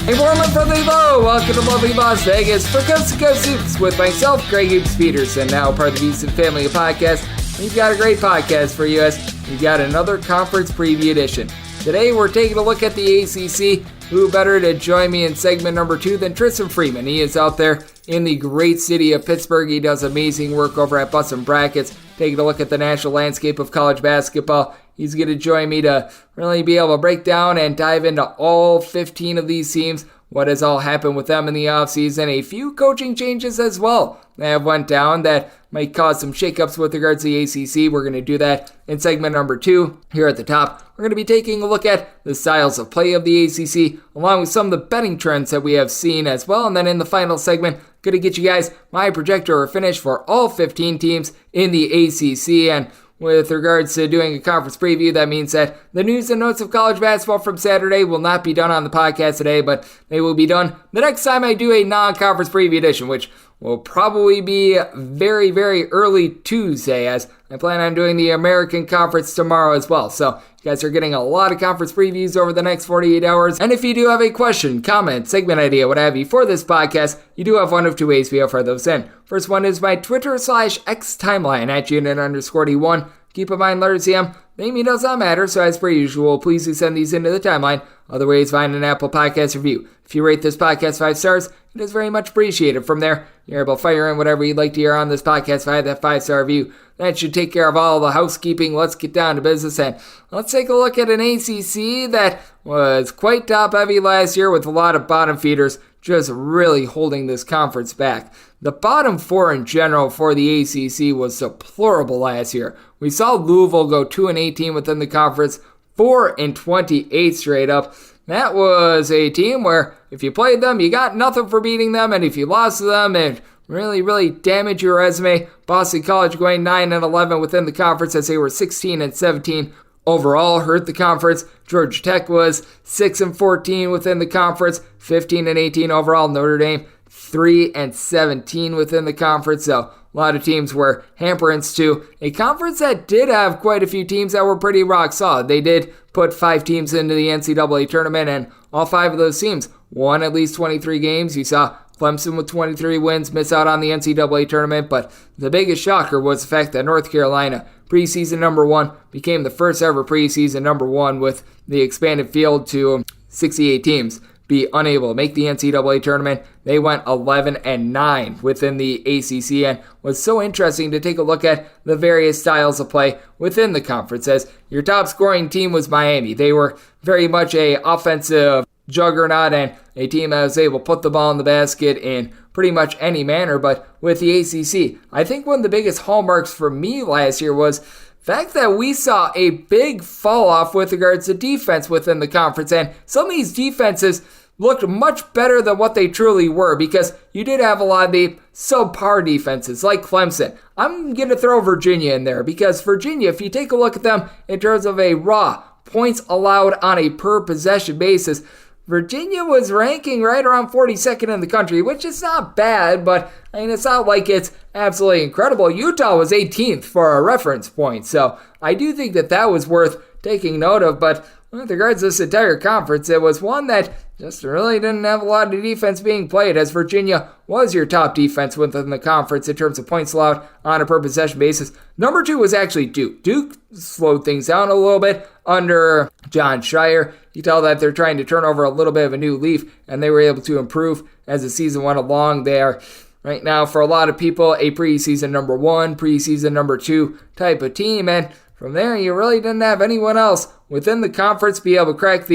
Hey, Portland from the low. Welcome to lovely Las Vegas for Coast to Coast Hoops with myself, Greg Hoops Peterson, now part of the Houston Family Podcast. We've got a great podcast for you as we've got another conference preview edition. Today we're taking a look at the ACC. Who better to join me in segment number 2 than Tristan Freeman? He is out there in the great city of Pittsburgh. He does amazing work over at Butts and Brackets, taking a look at the national landscape of college basketball. He's going to join me to really be able to break down and dive into all 15 of these teams, what has all happened with them in the offseason, a few coaching changes as well that have went down that might cause some shakeups with regards to the ACC. We're going to do that in segment number 2. Here at the top, we're going to be taking a look at the styles of play of the ACC, along with some of the betting trends that we have seen as well. And then in the final segment, going to get you guys my projector or finish for all 15 teams in the ACC. And with regards to doing a conference preview, that means that the news and notes of college basketball from Saturday will not be done on the podcast today, but they will be done the next time I do a non-conference preview edition, which will probably be very, very early Tuesday, as I plan on doing the American Conference tomorrow as well. So you guys are getting a lot of conference previews over the next 48 hours. And if you do have a question, comment, segment idea, what have you for this podcast, you do have one of two ways we offer those in. First one is my Twitter/X timeline at unit_D1. Keep in mind, letters CM, name does not matter, so as per usual, please do send these into the timeline. Other ways, find an Apple Podcast review. If you rate this podcast 5 stars, it is very much appreciated. From there, you're able to fire in whatever you'd like to hear on this podcast via that 5-star review. That should take care of all the housekeeping. Let's get down to business, and let's take a look at an ACC that was quite top-heavy last year with a lot of bottom feeders just really holding this conference back. The bottom 4 in general for the ACC was deplorable last year. We saw Louisville go 2-18 within the conference, 4-28 straight up. That was a team where if you played them, you got nothing for beating them, and if you lost to them, it really damaged your resume. Boston College going 9-11 within the conference as they were 16-17 overall, hurt the conference. Georgia Tech was 6-14 within the conference, 15-18 overall. Notre Dame 3-17 within the conference. So a lot of teams were hamperings to a conference that did have quite a few teams that were pretty rock solid. They did put 5 teams into the NCAA tournament, and all 5 of those teams won at least 23 games. You saw Clemson with 23 wins miss out on the NCAA tournament, but the biggest shocker was the fact that North Carolina, preseason number 1, became the first ever preseason number 1 with the expanded field to 68 teams be unable to make the NCAA tournament. They went 11-9 within the ACC, and was so interesting to take a look at the various styles of play within the conference. As your top scoring team was Miami. They were very much a offensive juggernaut and a team that was able to put the ball in the basket in pretty much any manner. But with the ACC, I think one of the biggest hallmarks for me last year was the fact that we saw a big fall off with regards to defense within the conference, and some of these defenses looked much better than what they truly were, because you did have a lot of the subpar defenses like Clemson. I'm going to throw Virginia in there, because Virginia, if you take a look at them in terms of a raw points allowed on a per possession basis, Virginia was ranking right around 42nd in the country, which is not bad, but I mean, it's not like it's absolutely incredible. Utah was 18th for a reference point, so I do think that that was worth taking note of. But with regards to this entire conference, it was one that just really didn't have a lot of defense being played, as Virginia was your top defense within the conference in terms of points allowed on a per possession basis. Number 2 was actually Duke. Duke slowed things down a little bit under John Shire. You tell that they're trying to turn over a little bit of a new leaf, and they were able to improve as the season went along. They are right now, for a lot of people, a preseason number 1, preseason number 2 type of team, and from there, you really didn't have anyone else within the conference be able to crack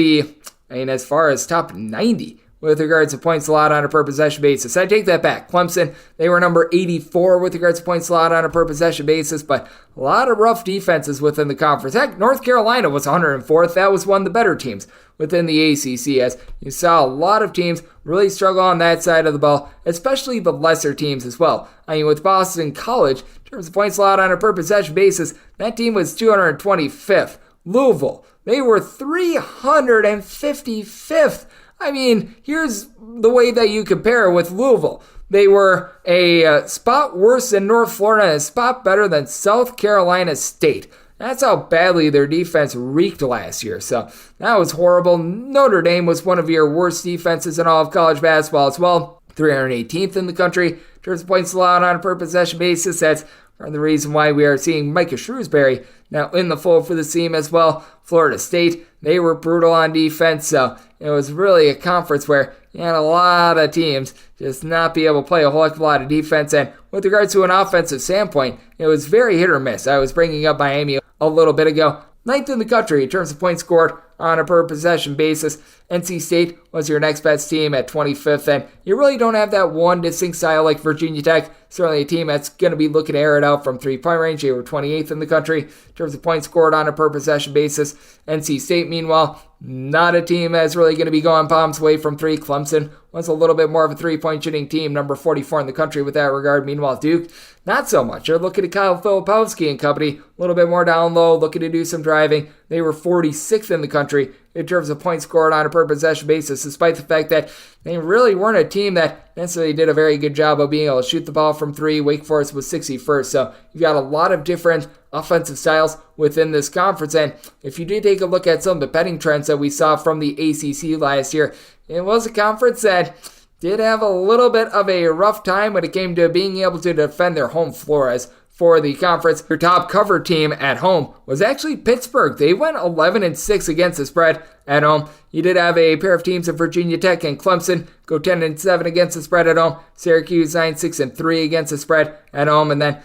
as far as top 90 with regards to points allowed on a per possession basis. I take that back. Clemson, they were number 84 with regards to points allowed on a per possession basis, but a lot of rough defenses within the conference. Heck, North Carolina was 104th. That was one of the better teams within the ACC, as you saw a lot of teams really struggle on that side of the ball, especially the lesser teams as well. I mean, with Boston College, in terms of points allowed on a per possession basis, that team was 225th. Louisville, they were 355th. I mean, here's the way that you compare with Louisville. They were a spot worse than North Florida and a spot better than South Carolina State. That's how badly their defense reeked last year. So that was horrible. Notre Dame was one of your worst defenses in all of college basketball as well. 318th in the country in terms of points allowed on a per possession basis. That's part of the reason why we are seeing Micah Shrewsbury now in the fold for the team as well. Florida State, they were brutal on defense, so it was really a conference where you had a lot of teams just not be able to play a whole heck of a lot of defense. And with regards to an offensive standpoint, it was very hit or miss. I was bringing up Miami a little bit ago. 9th in the country in terms of points scored on a per possession basis. NC State was your next best team at 25th, and you really don't have that one distinct style like Virginia Tech. Certainly a team that's going to be looking to air it out from three-point range. They were 28th in the country in terms of points scored on a per possession basis. NC State, meanwhile, not a team that's really going to be going bombs away from three. Clemson was a little bit more of a three-point shooting team, number 44 in the country with that regard. Meanwhile, Duke, not so much. They're looking at Kyle Filipowski and company, a little bit more down low, looking to do some driving. They were 46th in the country in terms of points scored on a per possession basis, despite the fact that they really weren't a team that necessarily did a very good job of being able to shoot the ball from three. Wake Forest was 61st, so you've got a lot of different offensive styles within this conference. And if you do take a look at some of the betting trends that we saw from the ACC last year, it was a conference that did have a little bit of a rough time when it came to being able to defend their home floor. As for the conference, your top cover team at home was actually Pittsburgh. They went 11-6 against the spread at home. You did have a pair of teams of Virginia Tech and Clemson go 10-7 against the spread at home. Syracuse 9-6-3 against the spread at home, and then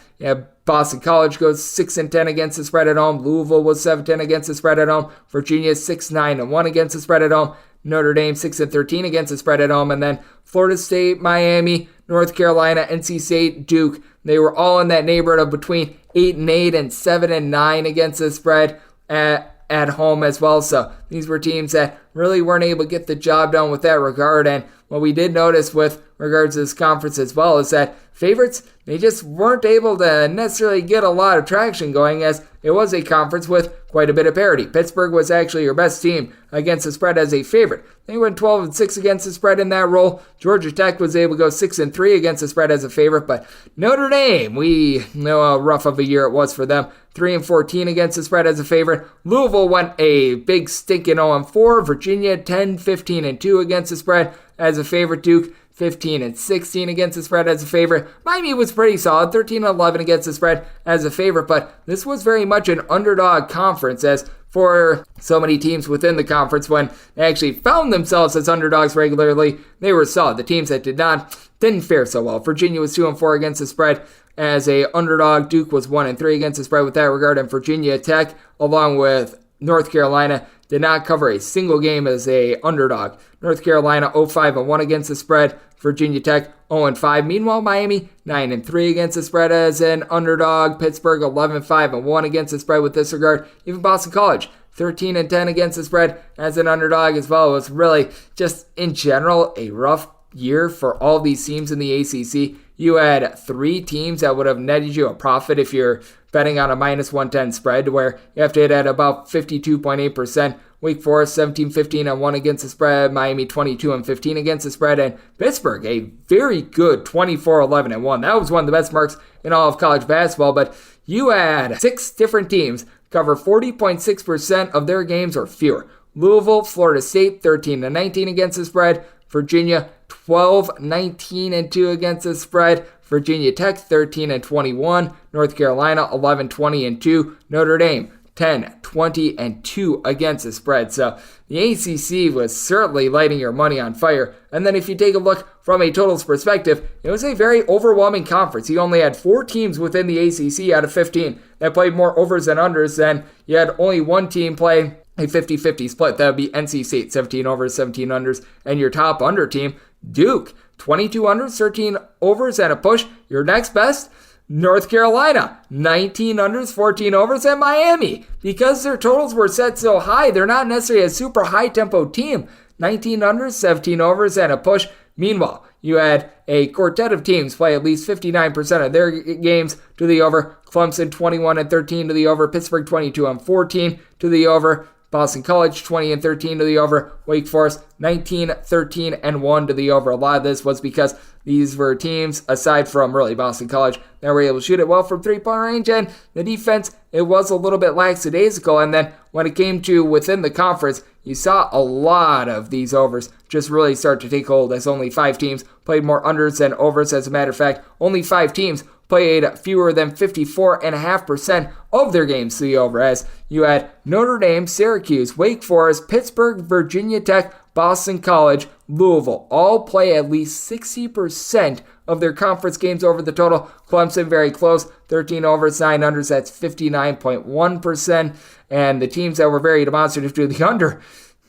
Boston College goes 6-10 against the spread at home. Louisville was 7-10 against the spread at home. Virginia 6-9-1 against the spread at home. Notre Dame 6-13 against the spread at home, and then Florida State, Miami, North Carolina, NC State, Duke. They were all in that neighborhood of between 8-8 and 7-9 against the spread at home as well. So these were teams that really weren't able to get the job done with that regard. And what we did notice with regards to this conference as well is that favorites, they just weren't able to necessarily get a lot of traction going, as it was a conference with quite a bit of parity. Pittsburgh was actually your best team against the spread as a favorite. They went 12-6 against the spread in that role. Georgia Tech was able to go 6-3 against the spread as a favorite, but Notre Dame, we know how rough of a year it was for them. 3-14 against the spread as a favorite. Louisville went a big stinking 0-4. Virginia 10-15-2 against the spread as a favorite. Duke 15-16 against the spread as a favorite. Miami was pretty solid, 13-11 against the spread as a favorite, but this was very much an underdog conference, as for so many teams within the conference, when they actually found themselves as underdogs regularly, they were solid. The teams that didn't fare so well. Virginia was 2-4 against the spread as a underdog. Duke was 1-3 against the spread with that regard, and Virginia Tech, along with North Carolina, did not cover a single game as a underdog. North Carolina 0-5-1 against the spread. Virginia Tech 0-5. Meanwhile, Miami 9-3 against the spread as an underdog. Pittsburgh 11-5-1 against the spread with this regard. Even Boston College 13-10 against the spread as an underdog as well. It was really just in general a rough year for all these teams in the ACC. You had three teams that would have netted you a profit if you're betting on a minus 110 spread, where you have to hit at about 52.8%. Wake Forest 17-15-1 against the spread, Miami 22-15 against the spread, and Pittsburgh a very good 24-11-1. That was one of the best marks in all of college basketball, but you had six different teams cover 40.6% of their games or fewer. Louisville, Florida State 13-19 against the spread, Virginia 12-19-2 against the spread, Virginia Tech 13-21, North Carolina 11-20-2, Notre Dame 10-20-2 against the spread. So the ACC was certainly lighting your money on fire. And then if you take a look from a totals perspective, it was a very overwhelming conference. You only had 4 teams within the ACC out of 15 that played more overs than unders. Then you had only one team play a 50-50 split. That would be NC State, 17 overs, 17 unders. And your top under team, Duke, 22 unders, 13 overs, and a push. Your next best, North Carolina, 19 unders, 14 overs, and Miami. Because their totals were set so high, they're not necessarily a super high-tempo team. 19 unders, 17 overs, and a push. Meanwhile, you had a quartet of teams play at least 59% of their games to the over. Clemson 21-13 to the over. Pittsburgh 22-14 to the over. Boston College 20-13 to the over. Wake Forest 19-13-1 to the over. A lot of this was because these were teams, aside from really Boston College, that were able to shoot it well from three-point range, and the defense, it was a little bit lackadaisical. And then when it came to within the conference, you saw a lot of these overs just really start to take hold, as only 5 teams played more unders than overs. As a matter of fact, only 5 teams played fewer than 54.5% of their games to the over, as you had Notre Dame, Syracuse, Wake Forest, Pittsburgh, Virginia Tech, Boston College, Louisville, all play at least 60% of their conference games over the total. Clemson very close, 13 overs, 9 unders, that's 59.1%. And the teams that were very demonstrative to the under,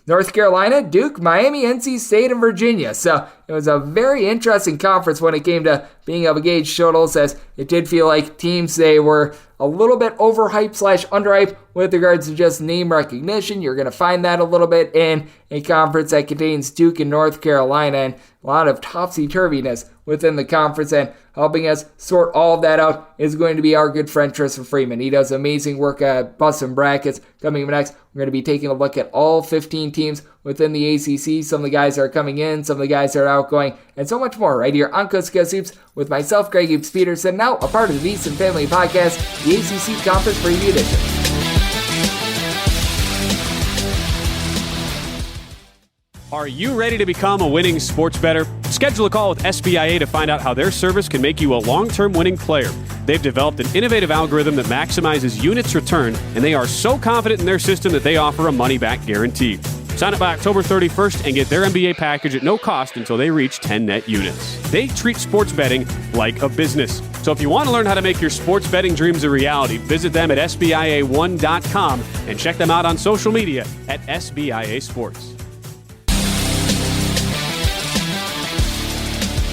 North Carolina, Duke, Miami, NC State, and Virginia. So it was a very interesting conference when it came to being able to gauge totals, as it did feel like teams, they were a little bit overhyped/underhyped with regards to just name recognition. You're going to find that a little bit in a conference that contains Duke and North Carolina, and a lot of topsy-turviness within the conference. And helping us sort all of that out is going to be our good friend Tristan Freeman. He does amazing work at Bustin' Brackets. Coming up next, we're going to be taking a look at all 15 teams within the ACC, some of the guys that are coming in, some of the guys that are outgoing, and so much more right here on Coast to Coast Hoops with myself, Greg Hoops Peterson, now a part of the VSiN Family Podcast, the ACC Conference Preview Edition. Are you ready to become a winning sports bettor? Schedule a call with SBIA to find out how their service can make you a long-term winning player. They've developed an innovative algorithm that maximizes units return, and they are so confident in their system that they offer a money-back guarantee. Sign up by October 31st and get their MBA package at no cost until they reach 10 net units. They treat sports betting like a business. So if you want to learn how to make your sports betting dreams a reality, visit them at SBIA1.com and check them out on social media at SBIA Sports.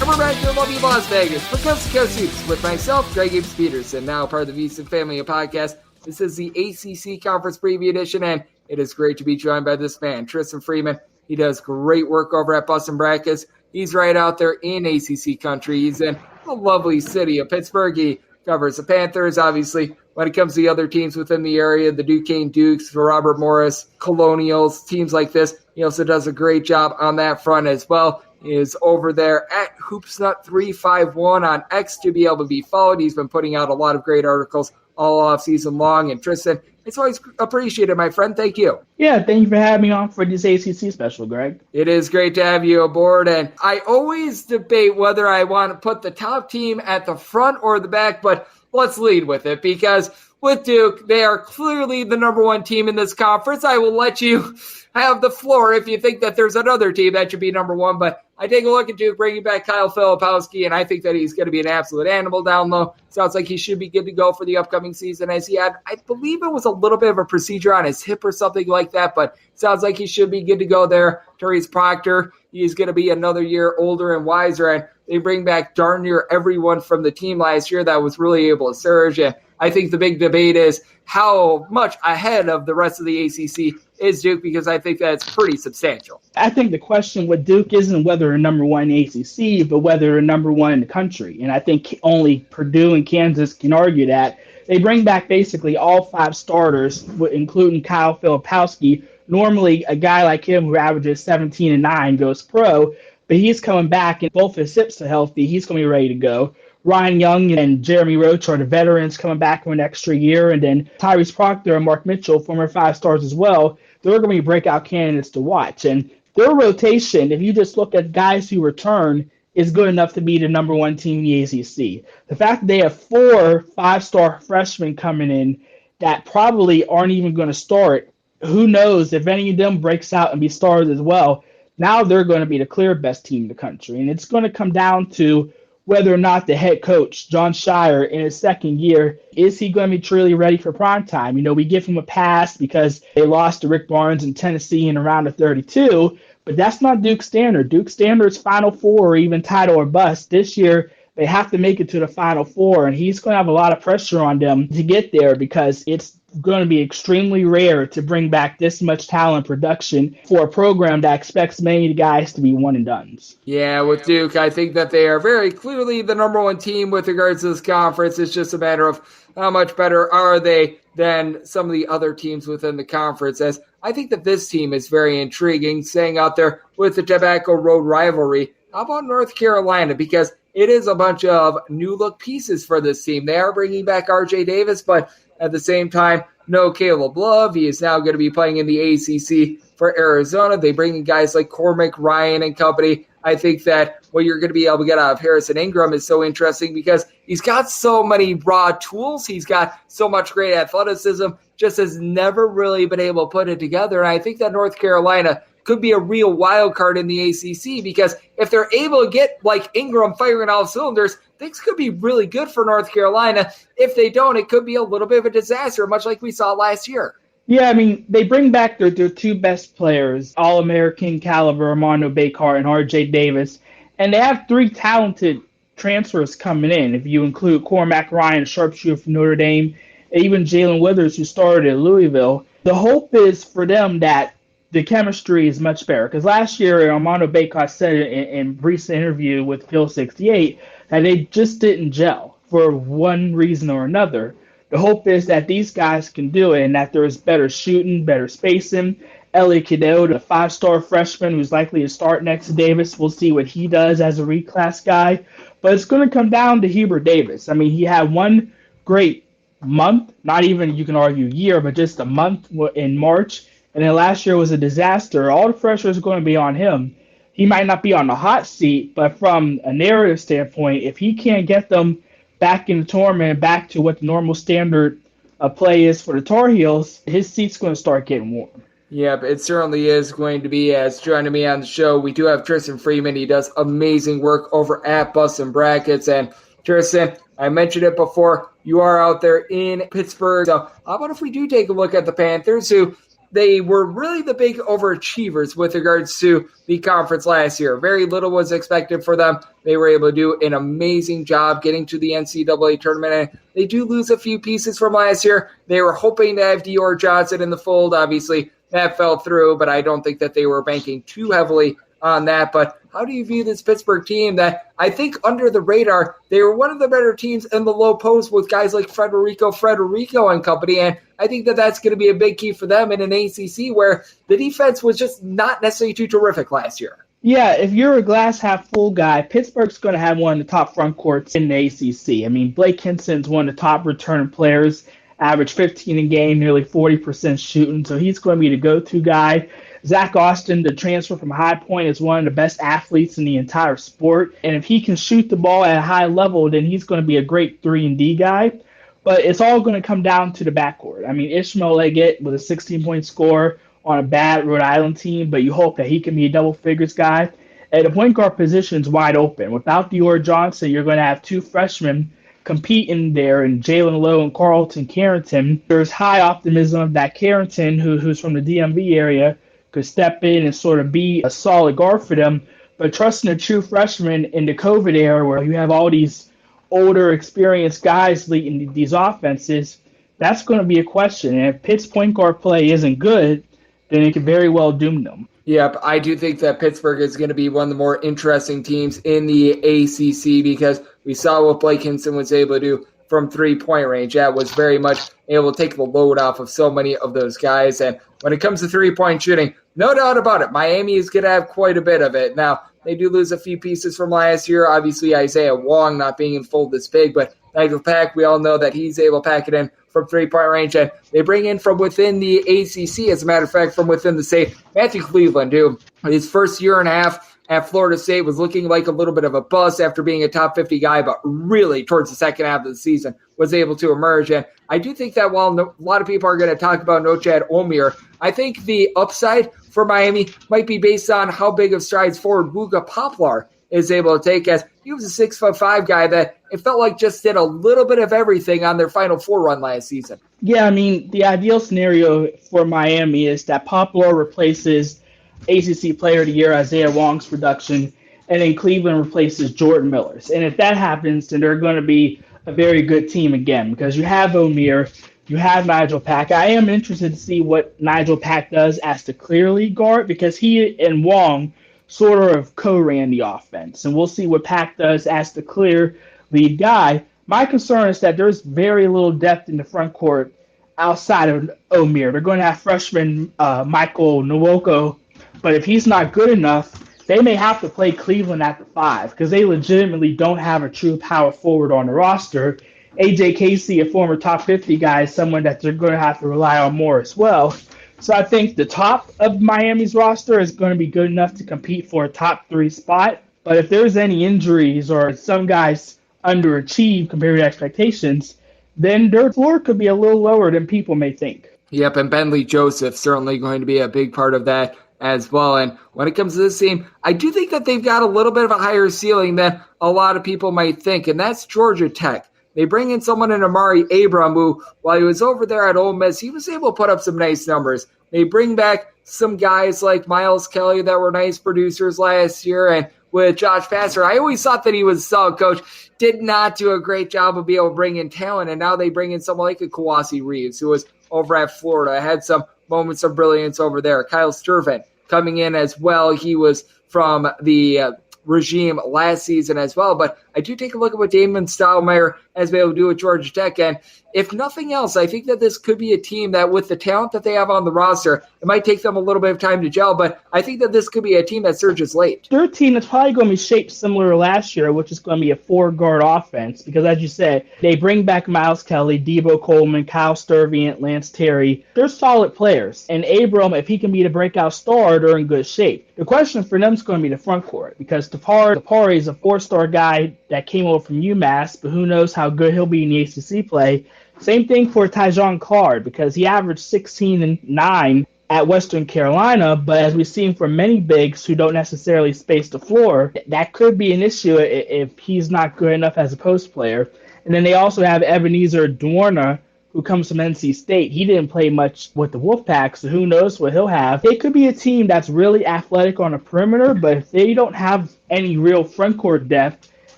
And we're back here in lovely Las Vegas for Coast to Coast Hoops with myself, Greg Hoops Peterson, now part of the VSiN Family Podcast. This is the ACC Conference Preview Edition, and it is great to be joined by this man, Tristan Freeman. He does great work over at Bustin' Brackets. He's right out there in ACC country. He's in the lovely city of Pittsburgh. He covers the Panthers, obviously. When it comes to the other teams within the area, the Duquesne Dukes, the Robert Morris, Colonials, teams like this, he also does a great job on that front as well. He is over there at HoopsNut351 on X to be able to be followed. He's been putting out a lot of great articles all off season long. And Tristan, it's always appreciated, my friend. Thank you. Yeah, thank you for having me on for this ACC special, Greg. It is great to have you aboard. And I always debate whether I want to put the top team at the front or the back, but let's lead with it, because with Duke, they are clearly the number one team in this conference. I will let you have the floor if you think that there's another team that should be number one, but I take a look at Duke bringing back Kyle Filipowski, and I think that he's going to be an absolute animal down low. Sounds like he should be good to go for the upcoming season, as he had, I believe it was a little bit of a procedure on his hip or something like that, but sounds like he should be good to go there. Therese Proctor, he's going to be another year older and wiser, and they bring back darn near everyone from the team last year that was really able to surge. And I think the big debate is how much ahead of the rest of the ACC is Duke, because I think that's pretty substantial. I think the question with Duke isn't whether they're number one in ACC, but whether they're number one in the country. And I think only Purdue and Kansas can argue that. They bring back basically all 5 starters, including Kyle Filipowski. Normally, a guy like him who averages 17 and 9 goes pro, but he's coming back and both his hips are healthy. He's going to be ready to go. Ryan Young and Jeremy Roach are the veterans coming back for an extra year. And then Tyrese Proctor and Mark Mitchell, former 5 stars as well, they're going to be breakout candidates to watch. And their rotation, if you just look at guys who return, is good enough to be the number one team in the ACC. The fact that they have 4 5-star freshmen coming in that probably aren't even going to start, who knows if any of them breaks out and be stars as well, now they're going to be the clear best team in the country. And it's going to come down to whether or not the head coach, John Shire, in his second year, is he going to be truly ready for prime time? You know, we give him a pass because they lost to Rick Barnes in Tennessee in a round of 32, but that's not Duke's standard. Duke's standard is Final Four or even title or bust. This year, they have to make it to the Final Four, and he's going to have a lot of pressure on them to get there because it's going to be extremely rare to bring back this much talent production for a program that expects many guys to be one and dones. Yeah, with Duke, I think that they are very clearly the number one team with regards to this conference. It's just a matter of how much better are they than some of the other teams within the conference, as I think that this team is very intriguing, staying out there with the Tobacco Road rivalry. How about North Carolina? Because it is a bunch of new-look pieces for this team. They are bringing back R.J. Davis, but at the same time, no Caleb Love. He is now going to be playing in the ACC for Arizona. They bring in guys like Cormac Ryan and company. I think that what you're going to be able to get out of Harrison Ingram is so interesting because he's got so many raw tools. He's got so much great athleticism, just has never really been able to put it together. And I think that North Carolina could be a real wild card in the ACC because if they're able to get like Ingram firing all cylinders, things could be really good for North Carolina. If they don't, it could be a little bit of a disaster, much like we saw last year. Yeah, I mean, they bring back their two best players, All-American caliber, Armando Bacot and R.J. Davis, and they have three talented transfers coming in. If you include Cormac Ryan, sharpshooter from Notre Dame, and even Jalen Withers, who started at Louisville. The hope is for them that the chemistry is much better. Because last year, Armando Bacot said in a recent interview with Phil 68 that they just didn't gel for one reason or another. The hope is that these guys can do it and that there's better shooting, better spacing. Ellie Cadeau, the five-star freshman who's likely to start next to Davis, we'll see what he does as a reclass guy. But it's going to come down to Hubert Davis. I mean, he had one great month, not even, you can argue, year, but just a month in March. And then last year was a disaster. All the pressure is going to be on him. He might not be on the hot seat, but from a narrative standpoint, if he can't get them back in the tournament, back to what the normal standard of play is for the Tar Heels, his seat's going to start getting warm. Yep, it certainly is going to be. As joining me on the show, we do have Tristan Freeman. He does amazing work over at Bustin' Brackets. And Tristan, I mentioned it before, you are out there in Pittsburgh. So how about if we do take a look at the Panthers, who they were really the big overachievers with regards to the conference last year. Very little was expected for them. They were able to do an amazing job getting to the NCAA tournament. And they do lose a few pieces from last year. They were hoping to have Dior Johnson in the fold. Obviously, that fell through, but I don't think that they were banking too heavily on that. But how do you view this Pittsburgh team that I think under the radar, they were one of the better teams in the low post with guys like Federico and company. And I think that that's going to be a big key for them in an ACC where the defense was just not necessarily too terrific last year. Yeah, if you're a glass half full guy, Pittsburgh's going to have one of the top front courts in the ACC. I mean, Blake Hinson's one of the top return players, average 15 a game, nearly 40% shooting. So he's going to be the go-to guy. Zach Austin, the transfer from High Point, is one of the best athletes in the entire sport. And if he can shoot the ball at a high level, then he's going to be a great 3-and-D guy. But it's all going to come down to the backcourt. I mean, Ishmael Leggett with a 16-point score on a bad Rhode Island team, but you hope that he can be a double figures guy. And the point guard position's wide open. Without Dior Johnson, you're going to have two freshmen competing there in Jalen Lowe and Carlton Carrington. There's high optimism that Carrington, who's from the DMV area, could step in and sort of be a solid guard for them. But trusting a true freshman in the COVID era where you have all these older, experienced guys leading these offenses, that's going to be a question. And if Pitt's point guard play isn't good, then it could very well doom them. Yep, I do think that Pittsburgh is going to be one of the more interesting teams in the ACC because we saw what Blake Hinson was able to do from three-point range. That was very much able to take the load off of so many of those guys. And when it comes to three-point shooting, no doubt about it, Miami is going to have quite a bit of it. Now, they do lose a few pieces from last year. Obviously, Isaiah Wong not being in full this big, but Nigel Pack, we all know that he's able to pack it in from three-point range. And they bring in from within the ACC, as a matter of fact, from within the state, Matthew Cleveland, who his first year and a half at Florida State was looking like a little bit of a bust after being a top 50 guy, but really towards the second half of the season was able to emerge. And I do think that while a lot of people are going to talk about Nochad Omir, I think the upside for Miami might be based on how big of strides forward Wooga Poplar is able to take, as he was a 6'5" guy that it felt like just did a little bit of everything on their Final Four run last season. Yeah, I mean, the ideal scenario for Miami is that Poplar replaces ACC Player of the Year Isaiah Wong's production, and then Cleveland replaces Jordan Miller's. And if that happens, then they're going to be a very good team again because you have Omir, you have Nigel Pack. I am interested to see what Nigel Pack does as the clear lead guard because he and Wong sort of co-ran the offense. And we'll see what Pack does as the clear lead guy. My concern is that there's very little depth in the front court outside of Omier. They're going to have freshman Michael Nwoko, but if he's not good enough, they may have to play Cleveland at the 5 because they legitimately don't have a true power forward on the roster. AJ Casey, a former top 50 guy, is someone that they're going to have to rely on more as well. So I think the top of Miami's roster is going to be good enough to compete for a top 3 spot. But if there's any injuries or some guys underachieve compared to expectations, then their floor could be a little lower than people may think. Yep, and Bentley Joseph certainly going to be a big part of that as well. And when it comes to this team, I do think that they've got a little bit of a higher ceiling than a lot of people might think, and that's Georgia Tech. They bring in someone in Amari Abram, who, while he was over there at Ole Miss, he was able to put up some nice numbers. They bring back some guys like Miles Kelly that were nice producers last year, and with Josh Passer, I always thought that he was a solid coach, did not do a great job of being able to bring in talent, and now they bring in someone like a Kawasi Reeves, who was over at Florida, had some moments of brilliance over there. Kyle Sturvin coming in as well. He was from the regime last season as well. But I do take a look at what Damon Stoudemire has been able to do with Georgia Tech. And if nothing else, I think that this could be a team that with the talent that they have on the roster, it might take them a little bit of time to gel, but I think that this could be a team that surges late. They're a team that's probably going to be shaped similar to last year, which is going to be a 4-guard offense because, as you said, they bring back Miles Kelly, Debo Coleman, Kyle Sturvant, Lance Terry. They're solid players. And Abram, if he can be the breakout star, they're in good shape. The question for them is going to be the front court because Tapari is a 4-star guy that came over from UMass, but who knows how good he'll be in the ACC play. Same thing for Tyjon Clark because he averaged 16 and 9 at Western Carolina, but as we've seen from many bigs who don't necessarily space the floor, that could be an issue if he's not good enough as a post player. And then they also have Ebenezer Dwarner, who comes from NC State. He didn't play much with the Wolfpack, so who knows what he'll have. They could be a team that's really athletic on the perimeter, but if they don't have any real front court depth,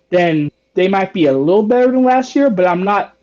then they might be a little better than last year, but I'm not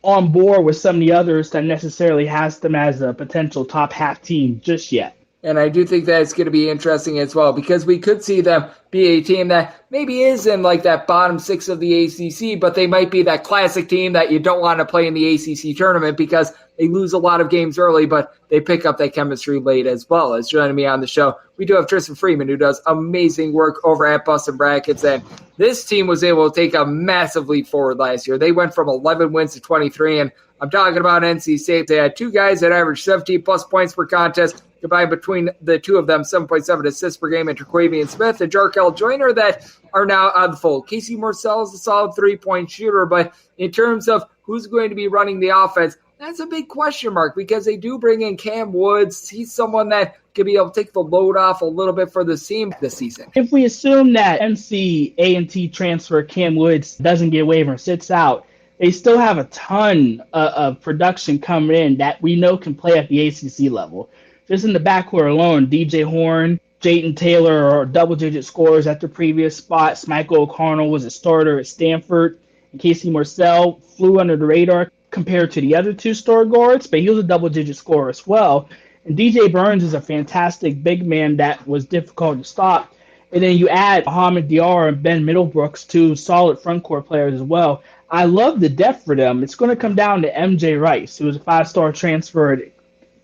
on board with some of the others that necessarily has them as a potential top half team just yet. And I do think that it's going to be interesting as well because we could see them be a team that maybe is in like that bottom 6 of the ACC, but they might be that classic team that you don't want to play in the ACC tournament because they lose a lot of games early, but they pick up that chemistry late as well. As joining me on the show, we do have Tristan Freeman, who does amazing work over at Boston Brackets, and this team was able to take a massive leap forward last year. They went from 11 wins to 23, and I'm talking about NC State. They had 2 guys that averaged 17-plus points per contest, combined between the 2 of them, 7.7 assists per game, and Terquavian Smith and Jarkel Joyner that are now out of the fold. Casey Morsell is a solid 3-point shooter, but in terms of who's going to be running the offense, that's a big question mark because they do bring in Cam Woods. He's someone that could be able to take the load off a little bit for the team this season. If we assume that NC-A&T transfer Cam Woods doesn't get waived or sits out, they still have a ton of production coming in that we know can play at the ACC level. Just in the backcourt alone, DJ Horn, Jayden Taylor are double-digit scorers at their previous spots. Michael O'Connell was a starter at Stanford. And Casey Morsell flew under the radar compared to the other 2 star guards, but he was a double-digit scorer as well. And DJ Burns is a fantastic big man that was difficult to stop. And then you add Mohamed Diarra and Ben Middlebrooks, 2 solid front court players as well. I love the depth for them. It's going to come down to MJ Rice, who was a 5-star transfer at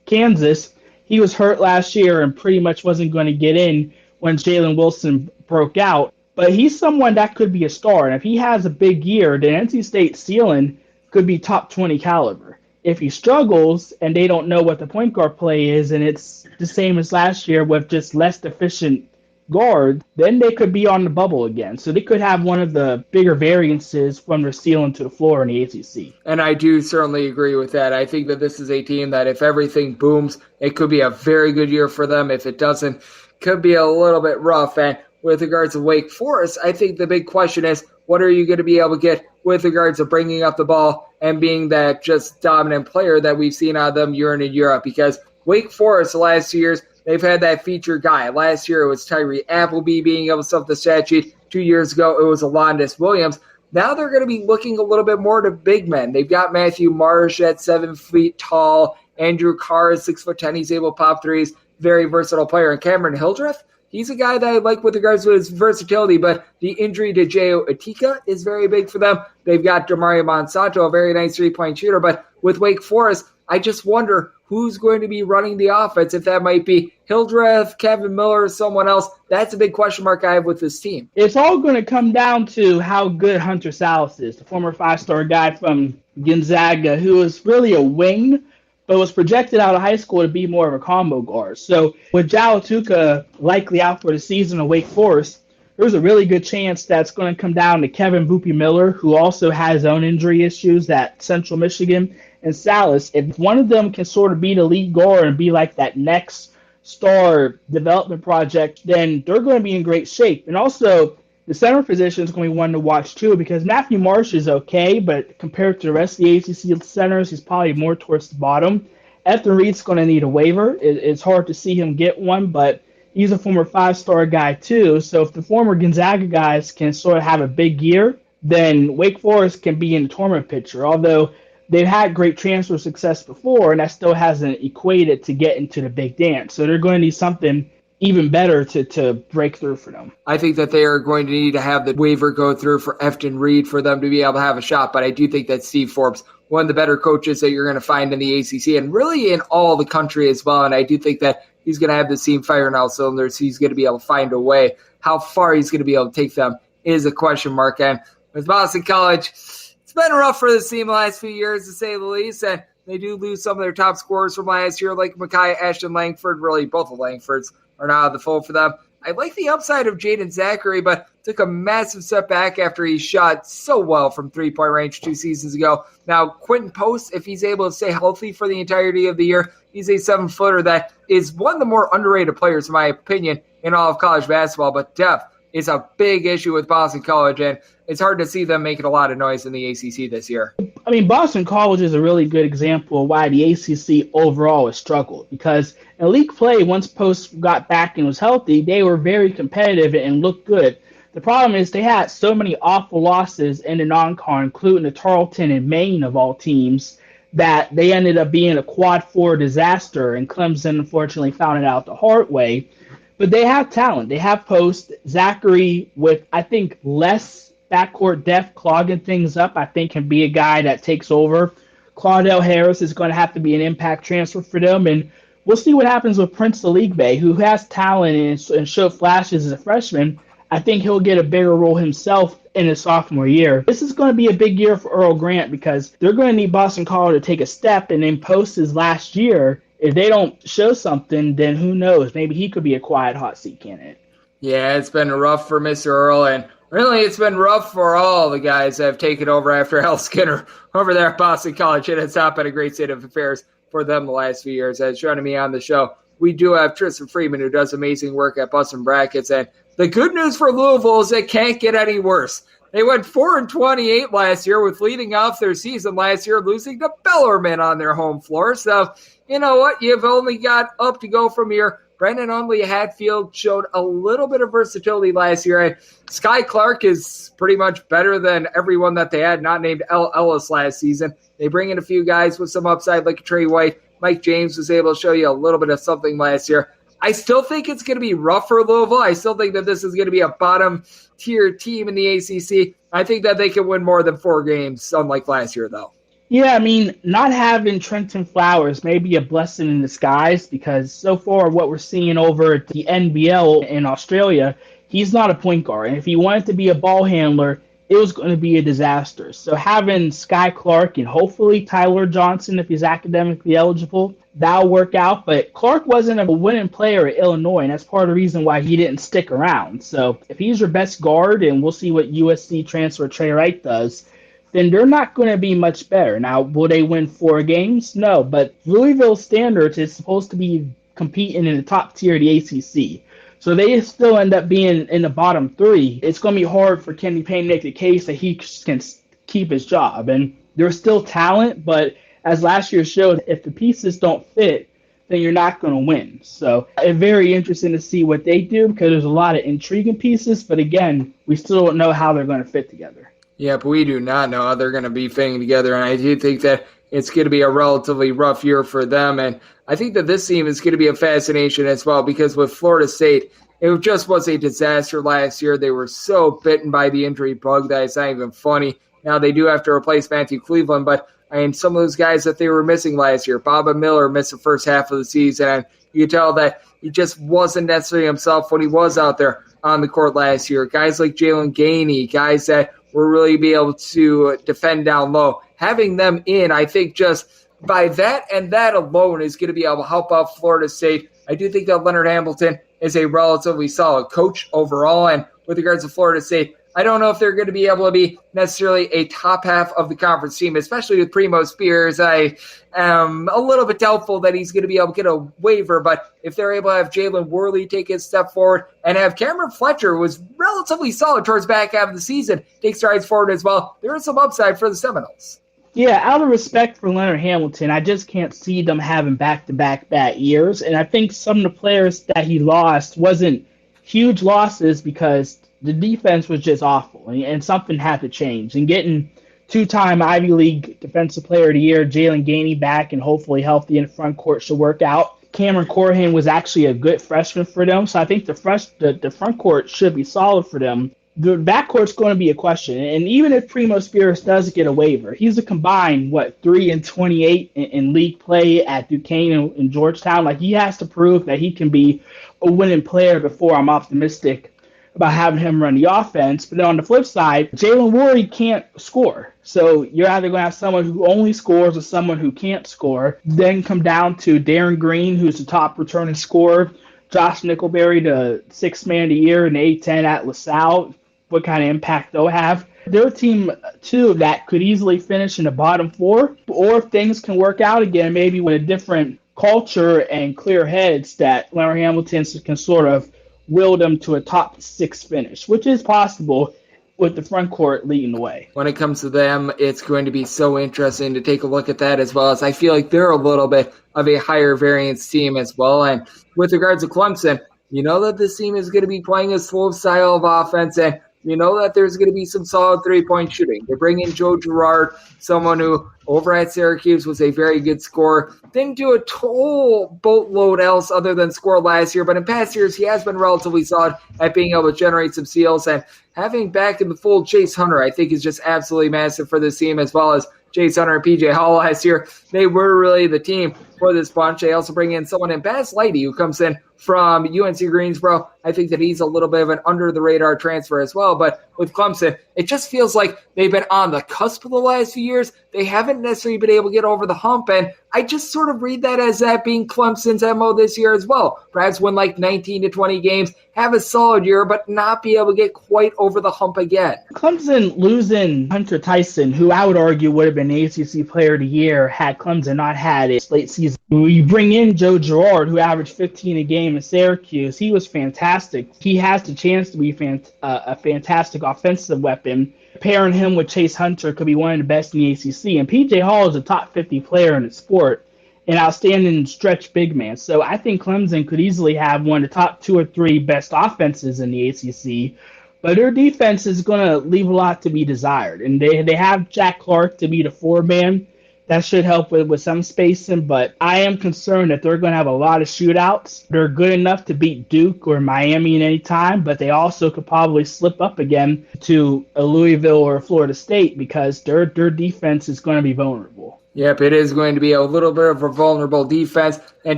Kansas. He was hurt last year and pretty much wasn't going to get in when Jalen Wilson broke out. But he's someone that could be a star. And if he has a big year, then NC State ceiling could be top 20 caliber. If he struggles and they don't know what the point guard play is and it's the same as last year with just less efficient guard, then they could be on the bubble again. So they could have one of the bigger variances from their ceiling to the floor in the ACC. And I do certainly agree with that. I think that this is a team that if everything booms, it could be a very good year for them. If it doesn't, could be a little bit rough. And with regards to Wake Forest, I think the big question is, what are you going to be able to get with regards to bringing up the ball and being that just dominant player that we've seen out of them year in and year out? Because Wake Forest the last 2 years, they've had that featured guy. Last year it was Tyree Appleby being able to stuff the stat sheet. 2 years ago it was Alondas Williams. Now they're going to be looking a little bit more to big men. They've got Matthew Marsh at 7 feet tall. Andrew Carr is 6'10". He's able to pop threes. Very versatile player. And Cameron Hildreth, he's a guy that I like with regards to his versatility, but the injury to J.O. Atika is very big for them. They've got Demario Monsanto, a very nice 3-point shooter, but with Wake Forest, I just wonder who's going to be running the offense, if that might be Hildreth, Kevin Miller, or someone else. That's a big question mark I have with this team. It's all going to come down to how good Hunter Salas is, the former five-star guy from Gonzaga, who is really a wing, but was projected out of high school to be more of a combo guard. So with Jalatuka likely out for the season at Wake Forest, there's a really good chance that's going to come down to Kevin Boopy Miller, who also has his own injury issues at Central Michigan, and Salas. If one of them can sort of be the lead guard and be like that next star development project, then they're going to be in great shape. And also, the center position is going to be one to watch too, because Matthew Marsh is okay, but compared to the rest of the ACC centers, he's probably more towards the bottom. Ethan Reed's going to need a waiver. It's hard to see him get one, but he's a former five-star guy too. So if the former Gonzaga guys can sort of have a big year, then Wake Forest can be in the tournament picture. Although they've had great transfer success before, and that still hasn't equated to get into the big dance. So they're going to need something even better to break through for them. I think that they are going to need to have the waiver go through for Efton Reed for them to be able to have a shot. But I do think that Steve Forbes, one of the better coaches that you're going to find in the ACC and really in all the country as well. And I do think that he's going to have the team firing all cylinders. He's going to be able to find a way. How far he's going to be able to take them is a question mark. And with Boston College, it's been rough for this team the last few years, to say the least. And they do lose some of their top scorers from last year, like Micaiah Ashton Langford. Really, both of Langfords are now out of the fold for them. I like the upside of Jaden Zachary, but took a massive step back after he shot so well from three-point range 2 seasons ago. Now, Quentin Post, if he's able to stay healthy for the entirety of the year, he's a 7-footer that is one of the more underrated players, in my opinion, in all of college basketball. But depth is a big issue with Boston College, and it's hard to see them making a lot of noise in the ACC this year. I mean, Boston College is a really good example of why the ACC overall has struggled, because in league play, once Post got back and was healthy, they were very competitive and looked good. The problem is they had so many awful losses in the non-con, including the Tarleton and Maine of all teams, that they ended up being a quad 4 disaster, and Clemson unfortunately found it out the hard way. But they have talent. They have Post. Zachary, with, I think, less backcourt depth clogging things up, I think can be a guy that takes over. Claudel Harris is going to have to be an impact transfer for them, and we'll see what happens with Prince Aligbe, who has talent and showed flashes as a freshman. I think he'll get a bigger role himself in his sophomore year. This is going to be a big year for Earl Grant, because they're going to need Boston College to take a step, and then Post his last year. If they don't show something, then who knows? Maybe he could be a quiet hot seat candidate. Yeah, it's been rough for Mr. Earl, and really it's been rough for all the guys that have taken over after Al Skinner over there at Boston College, and it's not been a great state of affairs for them the last few years. As joining me on the show, we do have Tristan Freeman, who does amazing work at Bustin' Brackets, and the good news for Louisville is it can't get any worse. They went 4-28 last year, with leading off their season last year losing to Bellarmine on their home floor. So, you know what? You've only got up to go from here. Brendan Hundley Hatfield showed a little bit of versatility last year. And Sky Clark is pretty much better than everyone that they had, not named L. Ellis last season. They bring in a few guys with some upside like Trey White. Mike James was able to show you a little bit of something last year. I still think it's going to be rough for Louisville. I still think that this is going to be a bottom-tier team in the ACC. I think that they can win more than 4 games, unlike last year, though. Yeah, I mean, not having Trenton Flowers may be a blessing in disguise, because so far what we're seeing over at the NBL in Australia, he's not a point guard. And if he wanted to be a ball handler, it was going to be a disaster. So having Sky Clark and hopefully Tyler Johnson, if he's academically eligible, that'll work out. But Clark wasn't a winning player at Illinois, and that's part of the reason why he didn't stick around. So if he's your best guard, and we'll see what USC transfer Trey Wright does, then they're not going to be much better. Now, will they win 4 games? No, but Louisville standards is supposed to be competing in the top tier of the ACC. So they still end up being in the bottom 3. It's going to be hard for Kenny Payne to make the case that he can keep his job. And there's still talent, but as last year showed, if the pieces don't fit, then you're not going to win. So it's very interesting to see what they do, because there's a lot of intriguing pieces. But again, we still don't know how they're going to fit together. Yeah, but we do not know how they're going to be fitting together. And I do think that it's going to be a relatively rough year for them. And I think that this team is going to be a fascination as well, because with Florida State, it just was a disaster last year. They were so bitten by the injury bug that it's not even funny. Now they do have to replace Matthew Cleveland, but and some of those guys that they were missing last year. Bob Miller missed the first half of the season, and you could tell that he just wasn't necessarily himself when he was out there on the court last year. Guys like Jalen Gainey, guys that will really be able to defend down low. Having them in, I think just by that and that alone is going to be able to help out Florida State. I do think that Leonard Hamilton is a relatively solid coach overall, and with regards to Florida State, I don't know if they're going to be able to be necessarily a top half of the conference team, especially with Primo Spears. I am a little bit doubtful that he's going to be able to get a waiver, but if they're able to have Jalen Worley take a step forward and have Cameron Fletcher, who was relatively solid towards the back half of the season, take strides forward as well, there is some upside for the Seminoles. Yeah, out of respect for Leonard Hamilton, I just can't see them having back-to-back bad years, and I think some of the players that he lost wasn't huge losses because the defense was just awful, and something had to change. And getting two-time Ivy League Defensive Player of the Year, Jalen Gainey, back and hopefully healthy in the front court should work out. Cameron Corhan was actually a good freshman for them, so I think the front court should be solid for them. The backcourt's going to be a question, and even if Primo Spears does get a waiver, he's a combined, 3-28 in league play at Duquesne and Georgetown. Like, he has to prove that he can be a winning player before I'm optimistic about having him run the offense. But then on the flip side, Jalen Worley can't score. So you're either going to have someone who only scores or someone who can't score. Then come down to Darren Green, who's the top returning scorer, Josh Nickelberry, the sixth man of the year in the A-10 at LaSalle. What kind of impact they'll have. They're a team, too, that could easily finish in the bottom four, or if things can work out again, maybe with a different culture and clear heads, that Leonard Hamilton can sort of will them to a top six finish, which is possible with the front court leading the way. When it comes to them, it's going to be so interesting to take a look at that, as well as I feel like they're a little bit of a higher variance team as well. And with regards to Clemson, you know that this team is going to be playing a slow style of offense, and you know that there's going to be some solid three-point shooting. They bring in Joe Girard, someone who over at Syracuse was a very good scorer. Didn't do a total boatload else other than score last year, but in past years he has been relatively solid at being able to generate some steals. And having back in the fold Chase Hunter, I think, is just absolutely massive for this team, as well as Chase Hunter and PJ Hall last year. They were really the team for this bunch. They also bring in someone in Bass Lighty, who comes in from UNC Greensboro. I think that he's a little bit of an under-the-radar transfer as well. But with Clemson, it just feels like they've been on the cusp of the last few years. They haven't necessarily been able to get over the hump, and I just sort of read that as that being Clemson's MO this year as well. Perhaps win like 19 to 20 games, have a solid year, but not be able to get quite over the hump again. Clemson losing Hunter Tyson, who I would argue would have been the ACC Player of the Year had Clemson not had a late season. You bring in Joe Girard, who averaged 15 a game in Syracuse. He was fantastic. He has the chance to be a fantastic offensive weapon. Pairing him with Chase Hunter could be one of the best in the ACC. And PJ Hall is a top 50 player in the sport, an outstanding stretch big man. So I think Clemson could easily have one of the top 2 or 3 best offenses in the ACC. But their defense is going to leave a lot to be desired. And they have Jack Clark to be the 4-man. That should help with some spacing, but I am concerned that they're going to have a lot of shootouts. They're good enough to beat Duke or Miami at any time, but they also could probably slip up again to a Louisville or a Florida State because their defense is going to be vulnerable. Yep, it is going to be a little bit of a vulnerable defense, and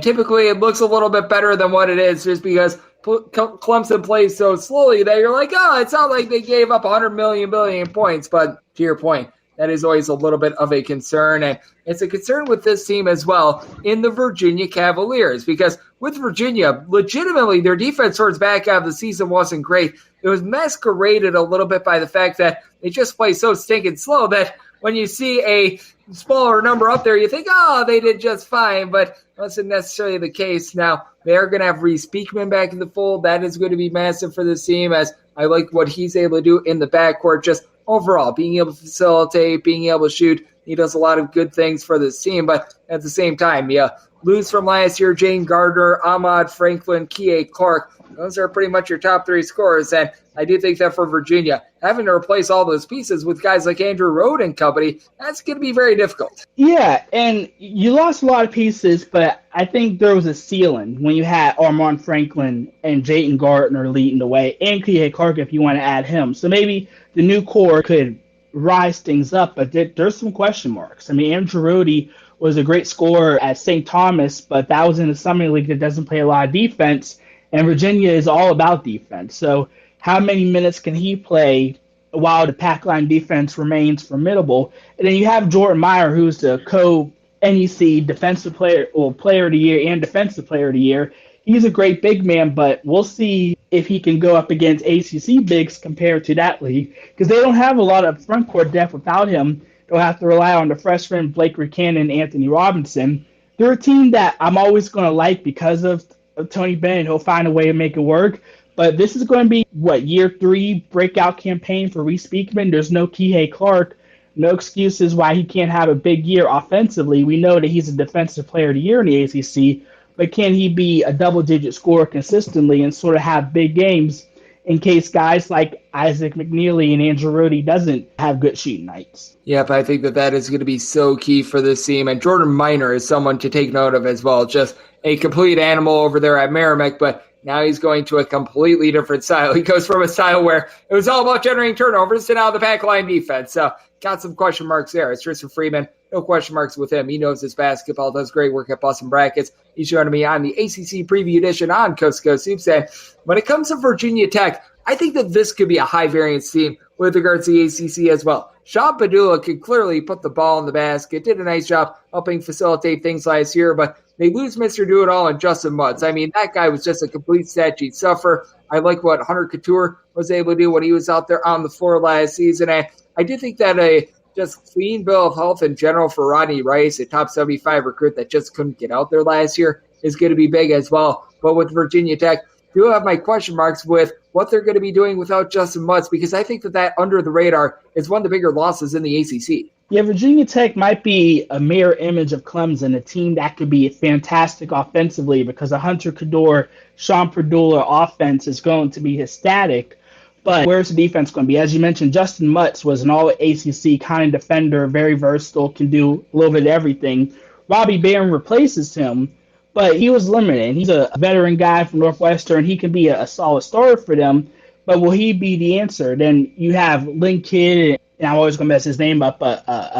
typically it looks a little bit better than what it is just because Clemson plays so slowly that you're like, oh, it's not like they gave up 100 million points, but to your point, that is always a little bit of a concern, and it's a concern with this team as well in the Virginia Cavaliers, because with Virginia, legitimately, their defense towards back half of the season wasn't great. It was masqueraded a little bit by the fact that they just play so stinking slow that when you see a smaller number up there, you think, oh, they did just fine, but that's not necessarily the case. Now, they're going to have Reese Beekman back in the fold. That is going to be massive for this team, as I like what he's able to do in the backcourt, just overall, being able to facilitate, being able to shoot. He does a lot of good things for this team, but at the same time, lose from last year, Jane Gardner, Ahmad Franklin, Kie Clark. Those are pretty much your top 3 scorers, and I do think that for Virginia, having to replace all those pieces with guys like Andrew Rode and company, that's going to be very difficult. Yeah, and you lost a lot of pieces, but I think there was a ceiling when you had Armand Franklin and Jayden Gardner leading the way, and Kie Clark if you want to add him. So maybe the new core could rise things up, but there's some question marks. I mean, Andrew Rody was a great scorer at St. Thomas, but that was in a summer league that doesn't play a lot of defense, and Virginia is all about defense. So how many minutes can he play while the pack line defense remains formidable? And then you have Jordan Meyer, who's the co-NEC defensive player, well, player of the year and defensive player of the year. He's a great big man, but we'll see if he can go up against ACC bigs compared to that league, because they don't have a lot of front court depth without him. They'll have to rely on the freshmen Blake Buchanan and Anthony Robinson. They're a team that I'm always going to like because of Tony Bennett. He'll find a way to make it work. But this is going to be, year 3 breakout campaign for Reese Beekman. There's no Kihei Clark. No excuses why he can't have a big year offensively. We know that he's a defensive player of the year in the ACC, but can he be a double-digit scorer consistently and sort of have big games in case guys like Isaac McNeely and Andrew Rody doesn't have good shooting nights? Yep, I think that is going to be so key for this team. And Jordan Minor is someone to take note of as well. Just a complete animal over there at Merrimack, but now he's going to a completely different style. He goes from a style where it was all about generating turnovers to now the back line defense. So got some question marks there. It's Tristan Freeman. No question marks with him. He knows his basketball, does great work at Bustin' Brackets. He's joining me on the ACC Preview Edition on Coast to Coast Hoops. And when it comes to Virginia Tech, I think that this could be a high-variance team with regards to the ACC as well. Sean Padula could clearly put the ball in the basket, did a nice job helping facilitate things last year, but they lose Mr. Do-It-All and Justin Mutz. I mean, that guy was just a complete stat sheet sufferer. I like what Hunter Couture was able to do when he was out there on the floor last season. And I do think that a just clean bill of health in general for Rodney Rice, a top 75 recruit that just couldn't get out there last year, is going to be big as well. But with Virginia Tech, do have my question marks with what they're going to be doing without Justin Mutz, because I think that under the radar is one of the bigger losses in the ACC. Yeah, Virginia Tech might be a mirror image of Clemson, a team that could be fantastic offensively because a Hunter Couture, Sean Padula offense is going to be ecstatic. But where's the defense going to be? As you mentioned, Justin Mutz was an all-ACC kind of defender, very versatile, can do a little bit of everything. Robbie Barron replaces him, but he was limited. He's a veteran guy from Northwestern. He can be a solid starter for them, but will he be the answer? Then you have Lynn Kidd, and I'm always going to mess his name up,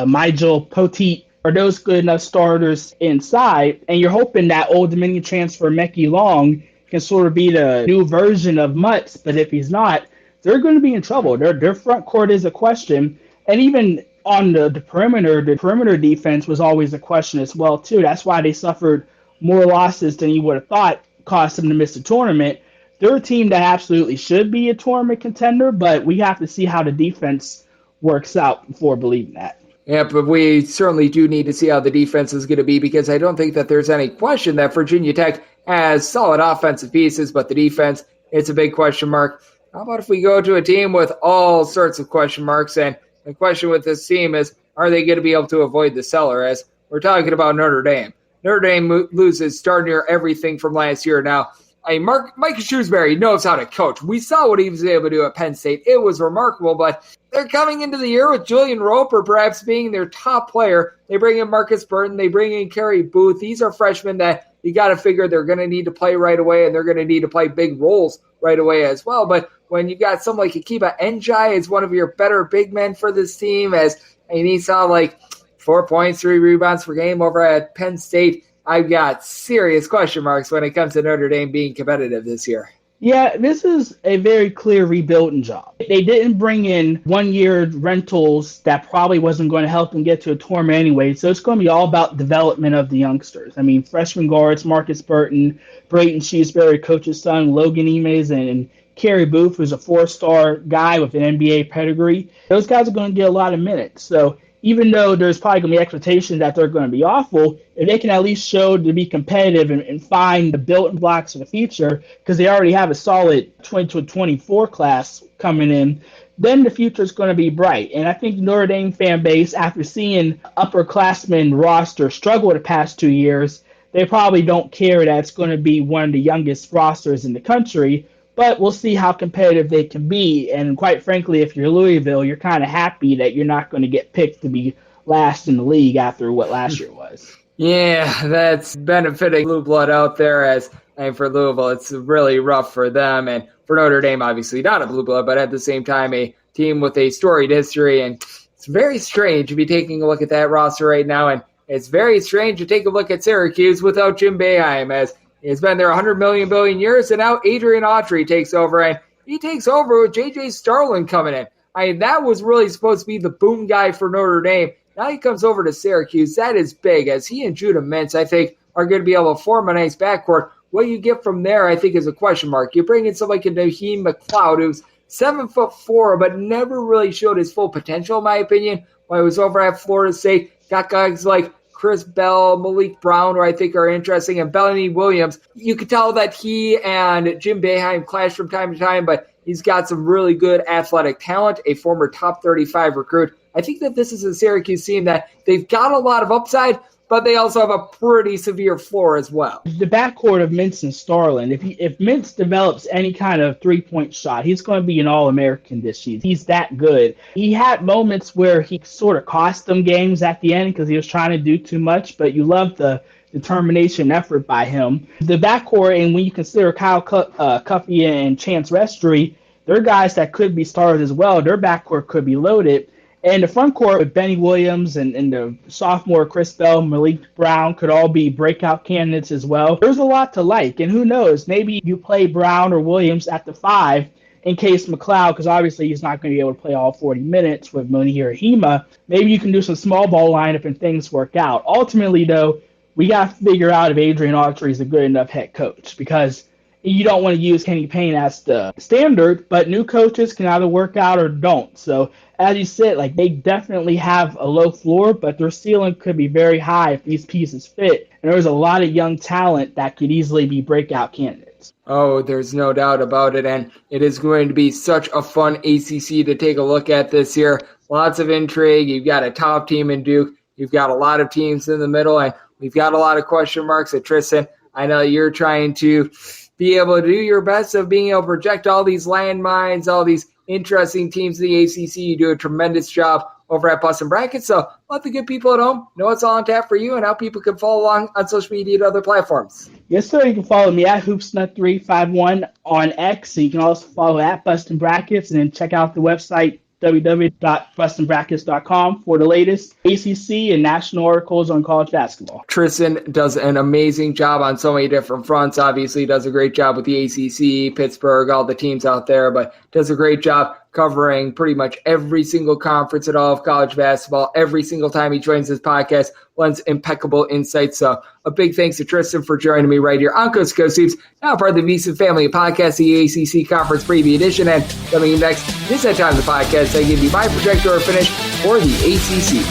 Nigel Poteet. Are those good enough starters inside? And you're hoping that Old Dominion transfer Mecky Long can sort of be the new version of Mutz, but if he's not, they're going to be in trouble. Their front court is a question, and even on the perimeter defense was always a question as well, too. That's why they suffered more losses than you would have thought caused them to miss the tournament. They're a team that absolutely should be a tournament contender, but we have to see how the defense works out before believing that. Yeah, but we certainly do need to see how the defense is going to be, because I don't think that there's any question that Virginia Tech has solid offensive pieces, but the defense, it's a big question mark. How about if we go to a team with all sorts of question marks? And the question with this team is, are they going to be able to avoid the cellar? As we're talking about Notre Dame. Notre Dame loses darn near everything from last year. Now, Mike Shrewsbury knows how to coach. We saw what he was able to do at Penn State. It was remarkable, but they're coming into the year with Julian Roper perhaps being their top player. They bring in Marcus Burton. They bring in Kerry Booth. These are freshmen that you got to figure they're going to need to play right away, and they're going to need to play big roles right away as well. But when you got someone like Akiba Njai as one of your better big men for this team, and he saw 4 points, 3 rebounds per game over at Penn State, I've got serious question marks when it comes to Notre Dame being competitive this year. Yeah, this is a very clear rebuilding job. They didn't bring in one-year rentals that probably wasn't going to help them get to a tournament anyway, so it's going to be all about development of the youngsters. I mean, freshman guards, Marcus Burton, Brayton Shrewsbury, coach's son, Logan Emes, and Kerry Booth, who's a 4-star guy with an NBA pedigree. Those guys are going to get a lot of minutes. So even though there's probably going to be expectations that they're going to be awful, if they can at least show to be competitive and find the building blocks of the future, because they already have a solid 2024 class coming in, then the future is going to be bright. And I think Notre Dame fan base, after seeing upperclassmen roster struggle the past 2 years, they probably don't care that it's going to be one of the youngest rosters in the country. But we'll see how competitive they can be. And quite frankly, if you're Louisville, you're kind of happy that you're not going to get picked to be last in the league after what last year was. Yeah, that's benefiting Blue Blood out there. And for Louisville, it's really rough for them. And for Notre Dame, obviously not a Blue Blood, but at the same time, a team with a storied history. And It's very strange to be taking a look at that roster right now, and it's very strange to take a look at Syracuse without Jim Boeheim, as he's been there 100 billion years, and now Adrian Autry takes over, and he takes over with J.J. Starlin coming in. I mean, that was really supposed to be the boom guy for Notre Dame. Now he comes over to Syracuse. That is big, as he and Judah Mintz, I think, are going to be able to form a nice backcourt. What you get from there, I think, is a question mark. You bring in somebody like Naheem McLeod, who's 7'4", but never really showed his full potential, in my opinion, when he was over at Florida State. Got guys like Chris Bell, Malik Brown, who I think are interesting, and Bellamy Williams. You could tell that he and Jim Boeheim clash from time to time, but he's got some really good athletic talent, a former top 35 recruit. I think that this is a Syracuse team that they've got a lot of upside, but they also have a pretty severe floor as well. The backcourt of Mintz and Starlin, if Mintz develops any kind of three-point shot, he's going to be an All-American this season. He's that good. He had moments where he sort of cost them games at the end because he was trying to do too much, but you love the determination effort by him. The backcourt, and when you consider Kyle Cuffey and Chance Restry, they're guys that could be stars as well. Their backcourt could be loaded. And the front court with Benny Williams and the sophomore Chris Bell, Malik Brown could all be breakout candidates as well. There's a lot to like, and who knows, maybe you play Brown or Williams at the 5 in case McLeod, because obviously he's not going to be able to play all 40 minutes with Munir Hema. Maybe you can do some small ball lineup and things work out. Ultimately, though, we got to figure out if Adrian Autry is a good enough head coach, because you don't want to use Kenny Payne as the standard, but new coaches can either work out or don't. So as you said, like, they definitely have a low floor, but their ceiling could be very high if these pieces fit. And there's a lot of young talent that could easily be breakout candidates. Oh, there's no doubt about it, and it is going to be such a fun ACC to take a look at this year. Lots of intrigue. You've got a top team in Duke. You've got a lot of teams in the middle, and we've got a lot of question marks at Tristan. I know you're trying to be able to do your best of being able to project all these landmines, all these interesting teams in the ACC. You do a tremendous job over at Bustin' Brackets. So let the good people at home know what's all on tap for you and how people can follow along on social media and other platforms. Yes, sir. You can follow me at HoopsNut351 on X. You can also follow at Bustin' Brackets, and then check out the website www.bustinbrackets.com for the latest ACC and national articles on college basketball. Tristan does an amazing job on so many different fronts. Obviously, does a great job with the ACC, Pittsburgh, all the teams out there, but does a great job covering pretty much every single conference at all of college basketball. Every single time he joins this podcast, lends impeccable insights. So a big thanks to Tristan for joining me right here on Coast to Coast Hoops, now part of the VSiN Family Podcast, the ACC Conference Preview Edition. And coming in next, this is that time of the podcast I give you my projector finish for the ACC.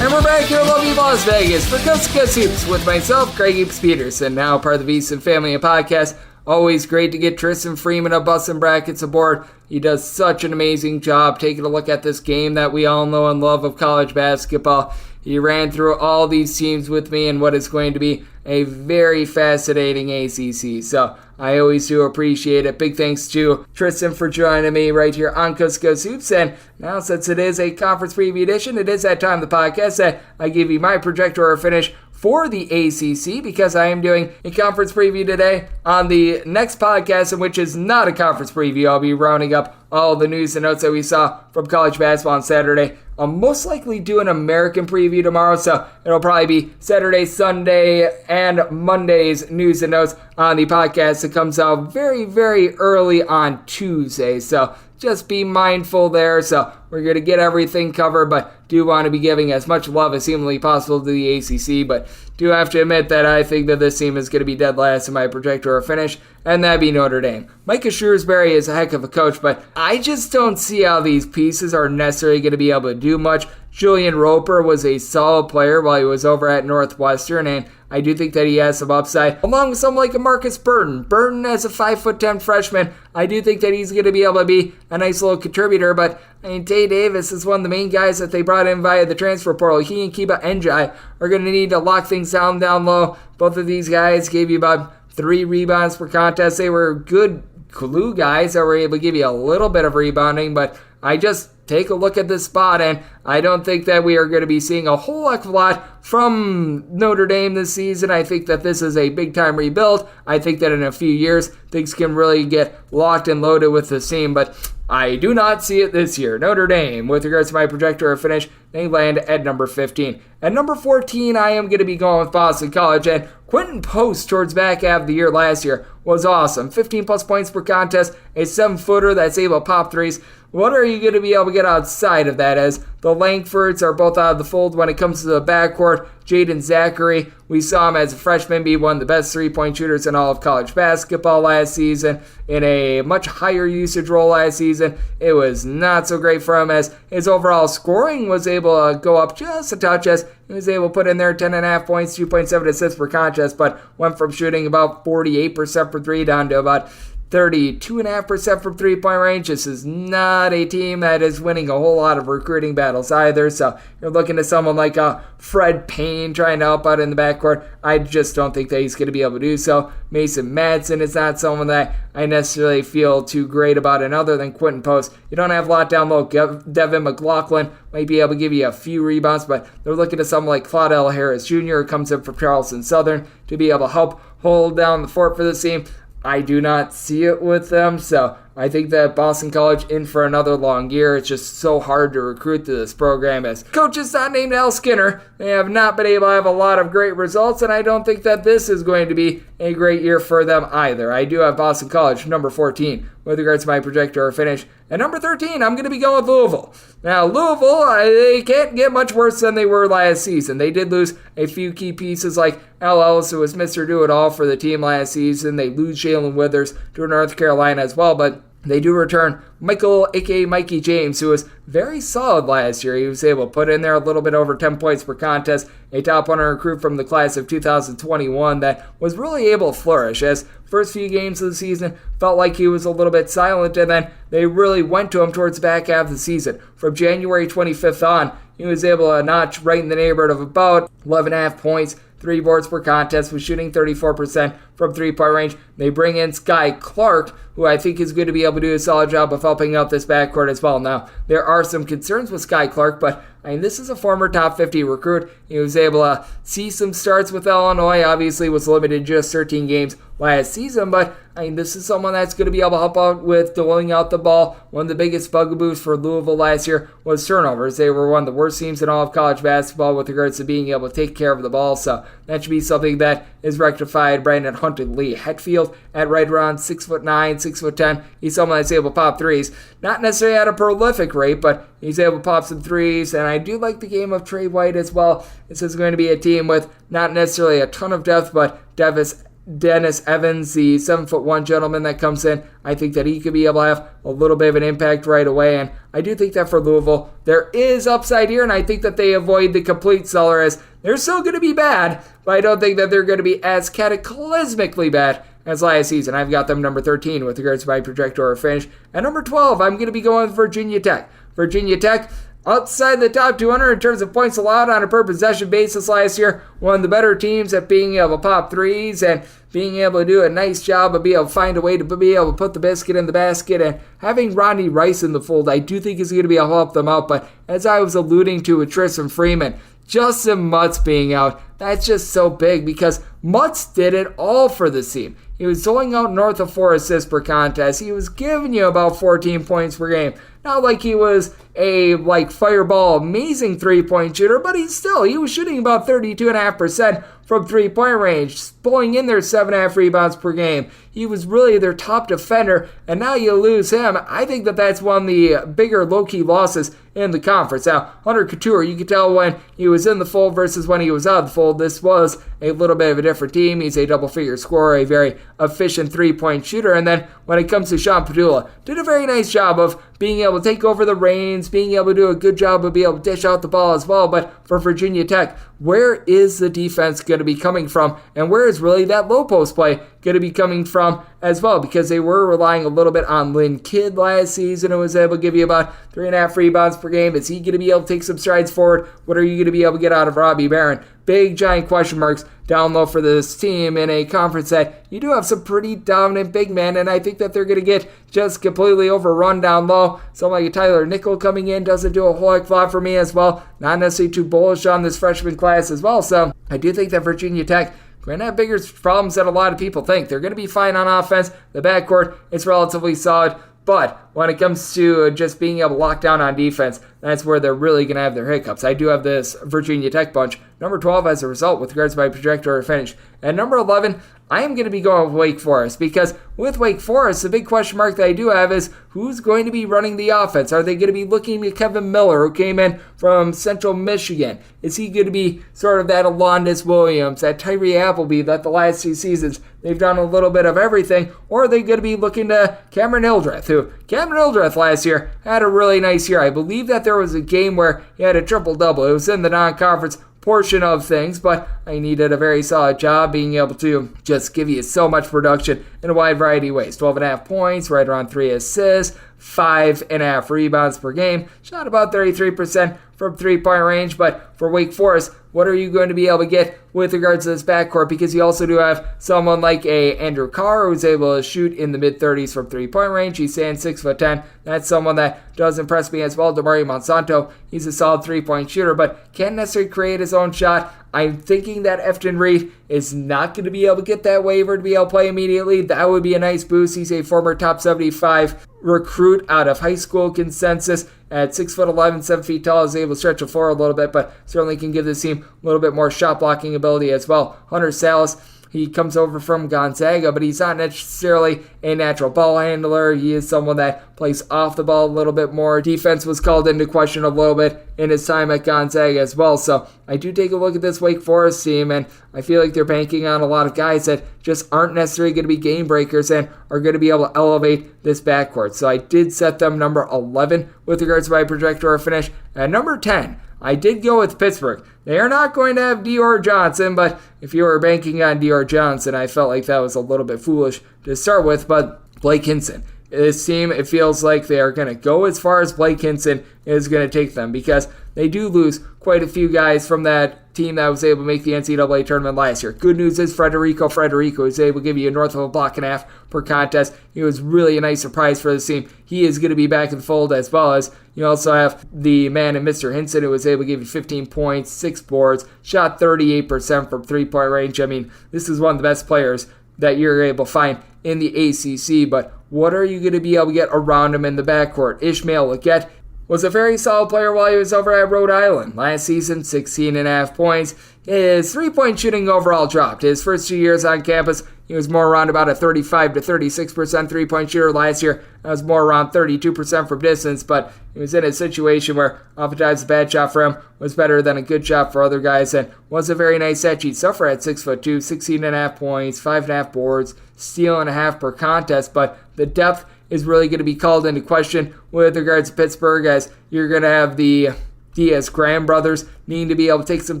And we're back here in lovely Las Vegas for Coast to Coast Hoops with myself, Greg Hoops Peterson, now part of the VSiN Family Podcast. Always great to get Tristan Freeman of Bustin' Brackets aboard. He does such an amazing job taking a look at this game that we all know and love of college basketball. He ran through all these teams with me in what is going to be a very fascinating ACC. So I always do appreciate it. Big thanks to Tristan for joining me right here on Coast to Coast Hoops. And now, since it is a conference preview edition, it is that time of the podcast that I give you my projector or finish for the ACC, because I am doing a conference preview today. On the next podcast, in which is not a conference preview, I'll be rounding up all the news and notes that we saw from college basketball on Saturday. I'll most likely do an American preview tomorrow, so it'll probably be Saturday, Sunday, and Monday's news and notes on the podcast. It comes out very, very early on Tuesday, so just be mindful there. So we're going to get everything covered, but do want to be giving as much love as humanly possible to the ACC. But do have to admit that I think that this team is going to be dead last in my projector or finish, and that'd be Notre Dame. Micah Shrewsbury is a heck of a coach, but I just don't see how these pieces are necessarily going to be able to do much. Julian Roper was a solid player while he was over at Northwestern, and I do think that he has some upside, along with someone like a Marcus Burton. Burton, as a 5'10" freshman, I do think that he's going to be able to be a nice little contributor, but I mean, Tay Davis is one of the main guys that they brought in via the transfer portal. He and Kiba Njai are going to need to lock things down low. Both of these guys gave you about 3 rebounds per contest. They were good glue guys that were able to give you a little bit of rebounding, but I just take a look at this spot, and I don't think that we are going to be seeing a whole heck of a lot from Notre Dame this season. I think that this is a big-time rebuild. I think that in a few years, things can really get locked and loaded with the team, but I do not see it this year. Notre Dame, with regards to my projector finish, they land at number 15. At number 14, I am going to be going with Boston College, and Quentin Post towards back half of the year last year was awesome. 15-plus points per contest, a 7-footer that's able to pop threes. What are you going to be able to get outside of that, as the Langfords are both out of the fold when it comes to the backcourt? Jaden Zachary, we saw him as a freshman be one of the best three-point shooters in all of college basketball last season, in a much higher usage role last season. It was not so great for him, as his overall scoring was able to go up just a touch, as he was able to put in there 10.5 points, 2.7 assists per contest, but went from shooting about 48% for three down to about 32.5% from three-point range. This is not a team that is winning a whole lot of recruiting battles either, so you're looking at someone like Fred Payne trying to help out in the backcourt. I just don't think that he's going to be able to do so. Mason Madsen is not someone that I necessarily feel too great about, and other than Quentin Post, you don't have a lot down low. Devin McLaughlin might be able to give you a few rebounds, but they're looking at someone like Claudell Harris Jr., who comes in from Charleston Southern, to be able to help hold down the fort for this team. I do not see it with them, so I think that Boston College in for another long year. It's just so hard to recruit to this program, as coach is not named Al Skinner. They have not been able to have a lot of great results, and I don't think that this is going to be a great year for them either. I do have Boston College, number 14, with regards to my projector or finish. At number 13, I'm going to be going with Louisville. Now, Louisville, they can't get much worse than they were last season. They did lose a few key pieces like Al Ellis, who was Mr. Do-It-All for the team last season. They lose Jalen Withers to North Carolina as well, but they do return Michael, a.k.a. Mikey James, who was very solid last year. He was able to put in there a little bit over 10 points per contest, a top 100 recruit from the class of 2021 that was really able to flourish, as first few games of the season felt like he was a little bit silent, and then they really went to him towards the back half of the season. From January 25th on, he was able to notch right in the neighborhood of about 11.5 points, 3 boards per contest, was shooting 34% from three-point range. They bring in Sky Clark, who I think is going to be able to do a solid job of helping out this backcourt as well. Now, there are some concerns with Sky Clark, but this is a former top 50 recruit. He was able to see some starts with Illinois, obviously was limited to just 13 games last season, but this is someone that's going to be able to help out with doling out the ball. One of the biggest bugaboos for Louisville last year was turnovers. They were one of the worst teams in all of college basketball with regards to being able to take care of the ball, so that should be something that is rectified. Brandon Hunted Lee Hetfield at right around 6'9", 6'10". He's someone that's able to pop threes. Not necessarily at a prolific rate, but he's able to pop some threes, and I do like the game of Trey White as well. This is going to be a team with not necessarily a ton of depth, but Dennis Evans, the 7'1" gentleman that comes in, I think that he could be able to have a little bit of an impact right away, and I do think that for Louisville, there is upside here, and I think that they avoid the complete cellar, as they're still going to be bad, but I don't think that they're going to be as cataclysmically bad as last season. I've got them number 13 with regards to my projector finish. At number 12, I'm going to be going with Virginia Tech. Virginia Tech, outside the top 200 in terms of points allowed on a per possession basis last year, one of the better teams at being able to pop threes and being able to do a nice job of being able to find a way to be able to put the biscuit in the basket, and having Rodney Rice in the fold, I do think is going to be able to help them out. But as I was alluding to with Tristan Freeman, Justin Mutz being out, that's just so big, because Mutz did it all for the team. He was doling out north of 4 assists per contest. He was giving you about 14 points per game. Not like he was a fireball amazing three-point shooter, but he was shooting about 32.5% from three-point range, pulling in their 7.5 rebounds per game. He was really their top defender, and now you lose him. I think that that's one of the bigger low-key losses in the conference. Now, Hunter Couture, you could tell when he was in the fold versus when he was out of the fold, this was a little bit of a different team. He's a double-figure scorer, a very efficient three-point shooter, and then when it comes to Sean Padula, did a very nice job of being able to take over the reins, being able to do a good job of being able to dish out the ball as well. But for Virginia Tech, where is the defense going to be coming from, and where is really that low post play going to be coming from as well? Because they were relying a little bit on Lynn Kidd last season, who was able to give you about 3.5 rebounds per game. Is he going to be able to take some strides forward? What are you going to be able to get out of Robbie Barron? big giant question marks down low for this team in a conference that you do have some pretty dominant big men, and I think that they're going to get just completely overrun down low. Someone like Tyler Nickel coming in doesn't do a whole heck of a lot for me as well. Not necessarily too bullish on this freshman class as well, so I do think that Virginia Tech going to have bigger problems than a lot of people think. They're going to be fine on offense. The backcourt is relatively solid. But when it comes to just being able to lock down on defense, that's where they're really going to have their hiccups. I do have this Virginia Tech bunch, number 12 as a result with regards to my projector or finish. At number 11, I am going to be going with Wake Forest because with Wake Forest, the big question mark that I do have is who's going to be running the offense? Are they going to be looking at Kevin Miller, who came in from Central Michigan? Is he going to be sort of that Alondis Williams, that Tyree Appleby that the last 2 seasons they've done a little bit of everything? Or are they going to be looking to Cameron Hildreth, who Cameron Hildreth last year had a really nice year. I believe that there was a game where he had a triple-double. It was in the non-conference portion of things, but I needed a very solid job being able to just give you so much production in a wide variety of ways. 12.5 points, right around 3 assists, 5.5 rebounds per game, shot about 33% from three-point range. But for Wake Forest, what are you going to be able to get with regards to this backcourt? Because you also do have someone like a Andrew Carr who's able to shoot in the mid-30s from three-point range. He's saying 6'10". That's someone that does impress me as well. Demario Monsanto, he's a solid three-point shooter, but can't necessarily create his own shot. I'm thinking that Efton Reed is not going to be able to get that waiver to be able to play immediately. That would be a nice boost. He's a former top 75 recruit out of high school consensus. At 6'11", 7 feet tall, is able to stretch the floor a little bit, but certainly can give this team a little bit more shot blocking ability as well. Hunter Salas, he comes over from Gonzaga, but he's not necessarily a natural ball handler. He is someone that plays off the ball a little bit more. Defense was called into question a little bit in his time at Gonzaga as well. So I do take a look at this Wake Forest team, and I feel like they're banking on a lot of guys that just aren't necessarily going to be game breakers and are going to be able to elevate this backcourt. So I did set them number 11 with regards to my projector finish. At number 10, I did go with Pittsburgh. They are not going to have Dior Johnson, but if you were banking on Dior Johnson, I felt like that was a little bit foolish to start with. But Blake Hinson, this team, it feels like they are going to go as far as Blake Hinson is going to take them, because they do lose quite a few guys from that team that was able to make the NCAA tournament last year. Good news is Frederico was able to give you north of a block and a half per contest. He was really a nice surprise for this team. He is going to be back in the fold, as well as you also have the man in Mr. Hinson, who was able to give you 15 points, 6 boards, shot 38% from three-point range. I mean, this is one of the best players that you're able to find in the ACC, but what are you going to be able to get around him in the backcourt? Ishmael Leggett was a very solid player while he was over at Rhode Island. Last season, 16.5 points. His three-point shooting overall dropped. His first 2 years on campus, he was more around about a 35 to 36% three-point shooter. Last year, that was more around 32% from distance, but he was in a situation where oftentimes a bad shot for him was better than a good shot for other guys, and was a very nice set sheet. Suffer at 6'2", 16.5 points, 5.5 boards, steal and a half per contest, but the depth is really going to be called into question with regards to Pittsburgh, as you're going to have the Diaz Graham brothers needing to be able to take some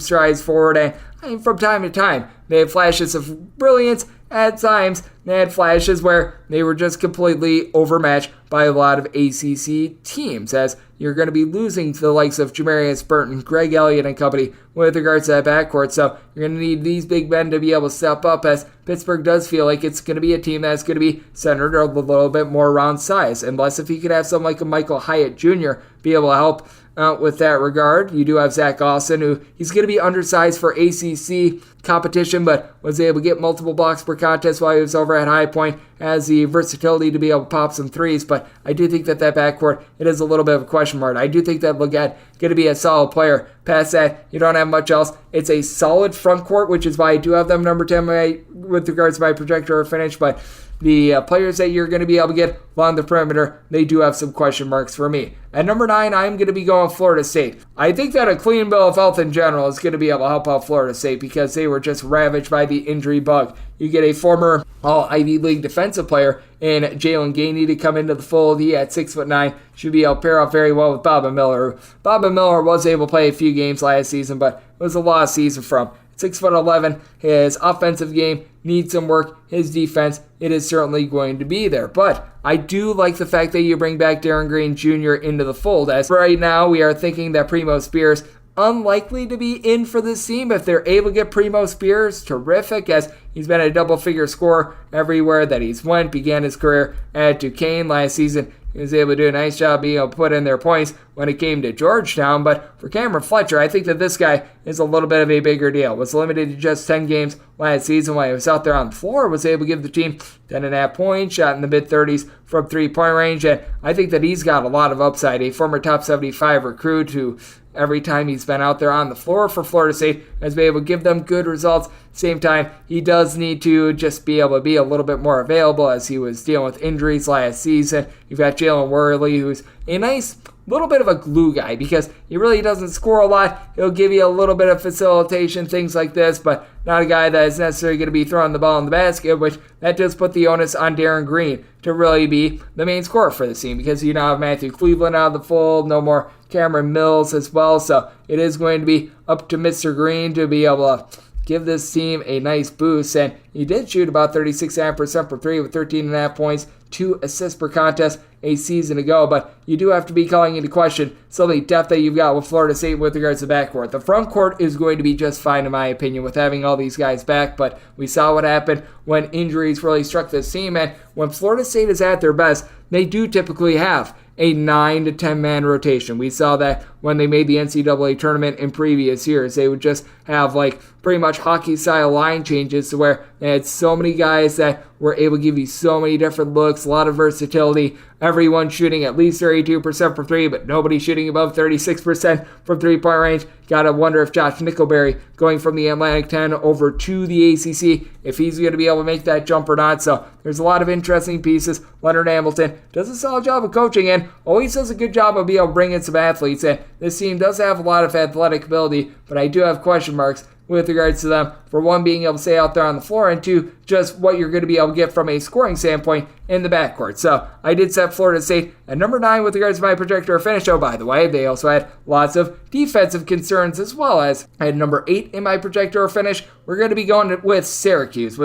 strides forward, and I mean, from time to time, they had flashes of brilliance. At times, they had flashes where they were just completely overmatched by a lot of ACC teams, as you're going to be losing to the likes of Jamarius Burton, Greg Elliott, and company with regards to that backcourt. So you're going to need these big men to be able to step up, as Pittsburgh does feel like it's going to be a team that's going to be centered a little bit more around size, unless if you could have someone like a Michael Hyatt Jr. be able to help out with that regard. You do have Zach Austin, who he's going to be undersized for ACC competition, but was able to get multiple blocks per contest while he was over at High Point, has the versatility to be able to pop some threes. But I do think that backcourt, it is a little bit of a question mark. I do think that Leggett going to be a solid player. Past that, you don't have much else. It's a solid front court, which is why I do have them number 10 with regards to my projector finish, but the players that you're going to be able to get along the perimeter, they do have some question marks for me. At number 9, I'm going to be going Florida State. I think that a clean bill of health in general is going to be able to help out Florida State, because they were just ravaged by the injury bug. You get a former All-Ivy League defensive player in Jalen Gainey to come into the fold. He at 6'9", should be able to pair off very well with Bob Miller. Bob Miller was able to play a few games last season, but it was a lost season from 6'11", his offensive game needs some work. His defense, it is certainly going to be there. But I do like the fact that you bring back Darren Green Jr. into the fold, as right now we are thinking that Primo Spears unlikely to be in for this team. If they're able to get Primo Spears, terrific, as he's been a double-figure scorer everywhere that he's went. Began his career at Duquesne last season. He was able to do a nice job being able to put in their points when it came to Georgetown. But for Cameron Fletcher, I think that this guy is a little bit of a bigger deal. Was limited to just 10 games last season while he was out there on the floor. Was able to give the team 10.5 points, shot in the mid-30s from three-point range. And I think that he's got a lot of upside. A former top 75 recruit who every time he's been out there on the floor for Florida State has been able to give them good results. Same time, he does need to just be able to be a little bit more available as he was dealing with injuries last season. You've got Jalen Worley, who's a nice little bit of a glue guy because he really doesn't score a lot. He'll give you a little bit of facilitation, things like this, but not a guy that is necessarily going to be throwing the ball in the basket, which that does put the onus on Darren Green to really be the main scorer for the team because you now have Matthew Cleveland out of the fold, no more Cameron Mills as well, so it is going to be up to Mr. Green to be able to give this team a nice boost, and he did shoot about 36.5% for three with 13.5 points, 2 assists per contest a season ago, but you do have to be calling into question some of the depth that you've got with Florida State with regards to the backcourt. The front court is going to be just fine in my opinion with having all these guys back, but we saw what happened when injuries really struck this team, and when Florida State is at their best, they do typically have a 9 to 10 man rotation. We saw that when they made the NCAA tournament in previous years. They would just have like pretty much hockey style line changes to where they had so many guys that were able to give you so many different looks, a lot of versatility, everyone shooting at least 32% from three, but nobody shooting above 36% from three-point range. Gotta wonder if Josh Nickelberry going from the Atlantic 10 over to the ACC, if he's going to be able to make that jump or not. So there's a lot of interesting pieces. Leonard Hamilton does a solid job of coaching and always does a good job of being able to bring in some athletes. And this team does have a lot of athletic ability, but I do have question marks with regards to them, for one, being able to stay out there on the floor, and two, just what you're going to be able to get from a scoring standpoint in the backcourt. So I did set Florida State at number 9 with regards to my projector finish. Oh, by the way, they also had lots of defensive concerns as well, as I had number 8 in my projector finish. We're going to be going with Syracuse.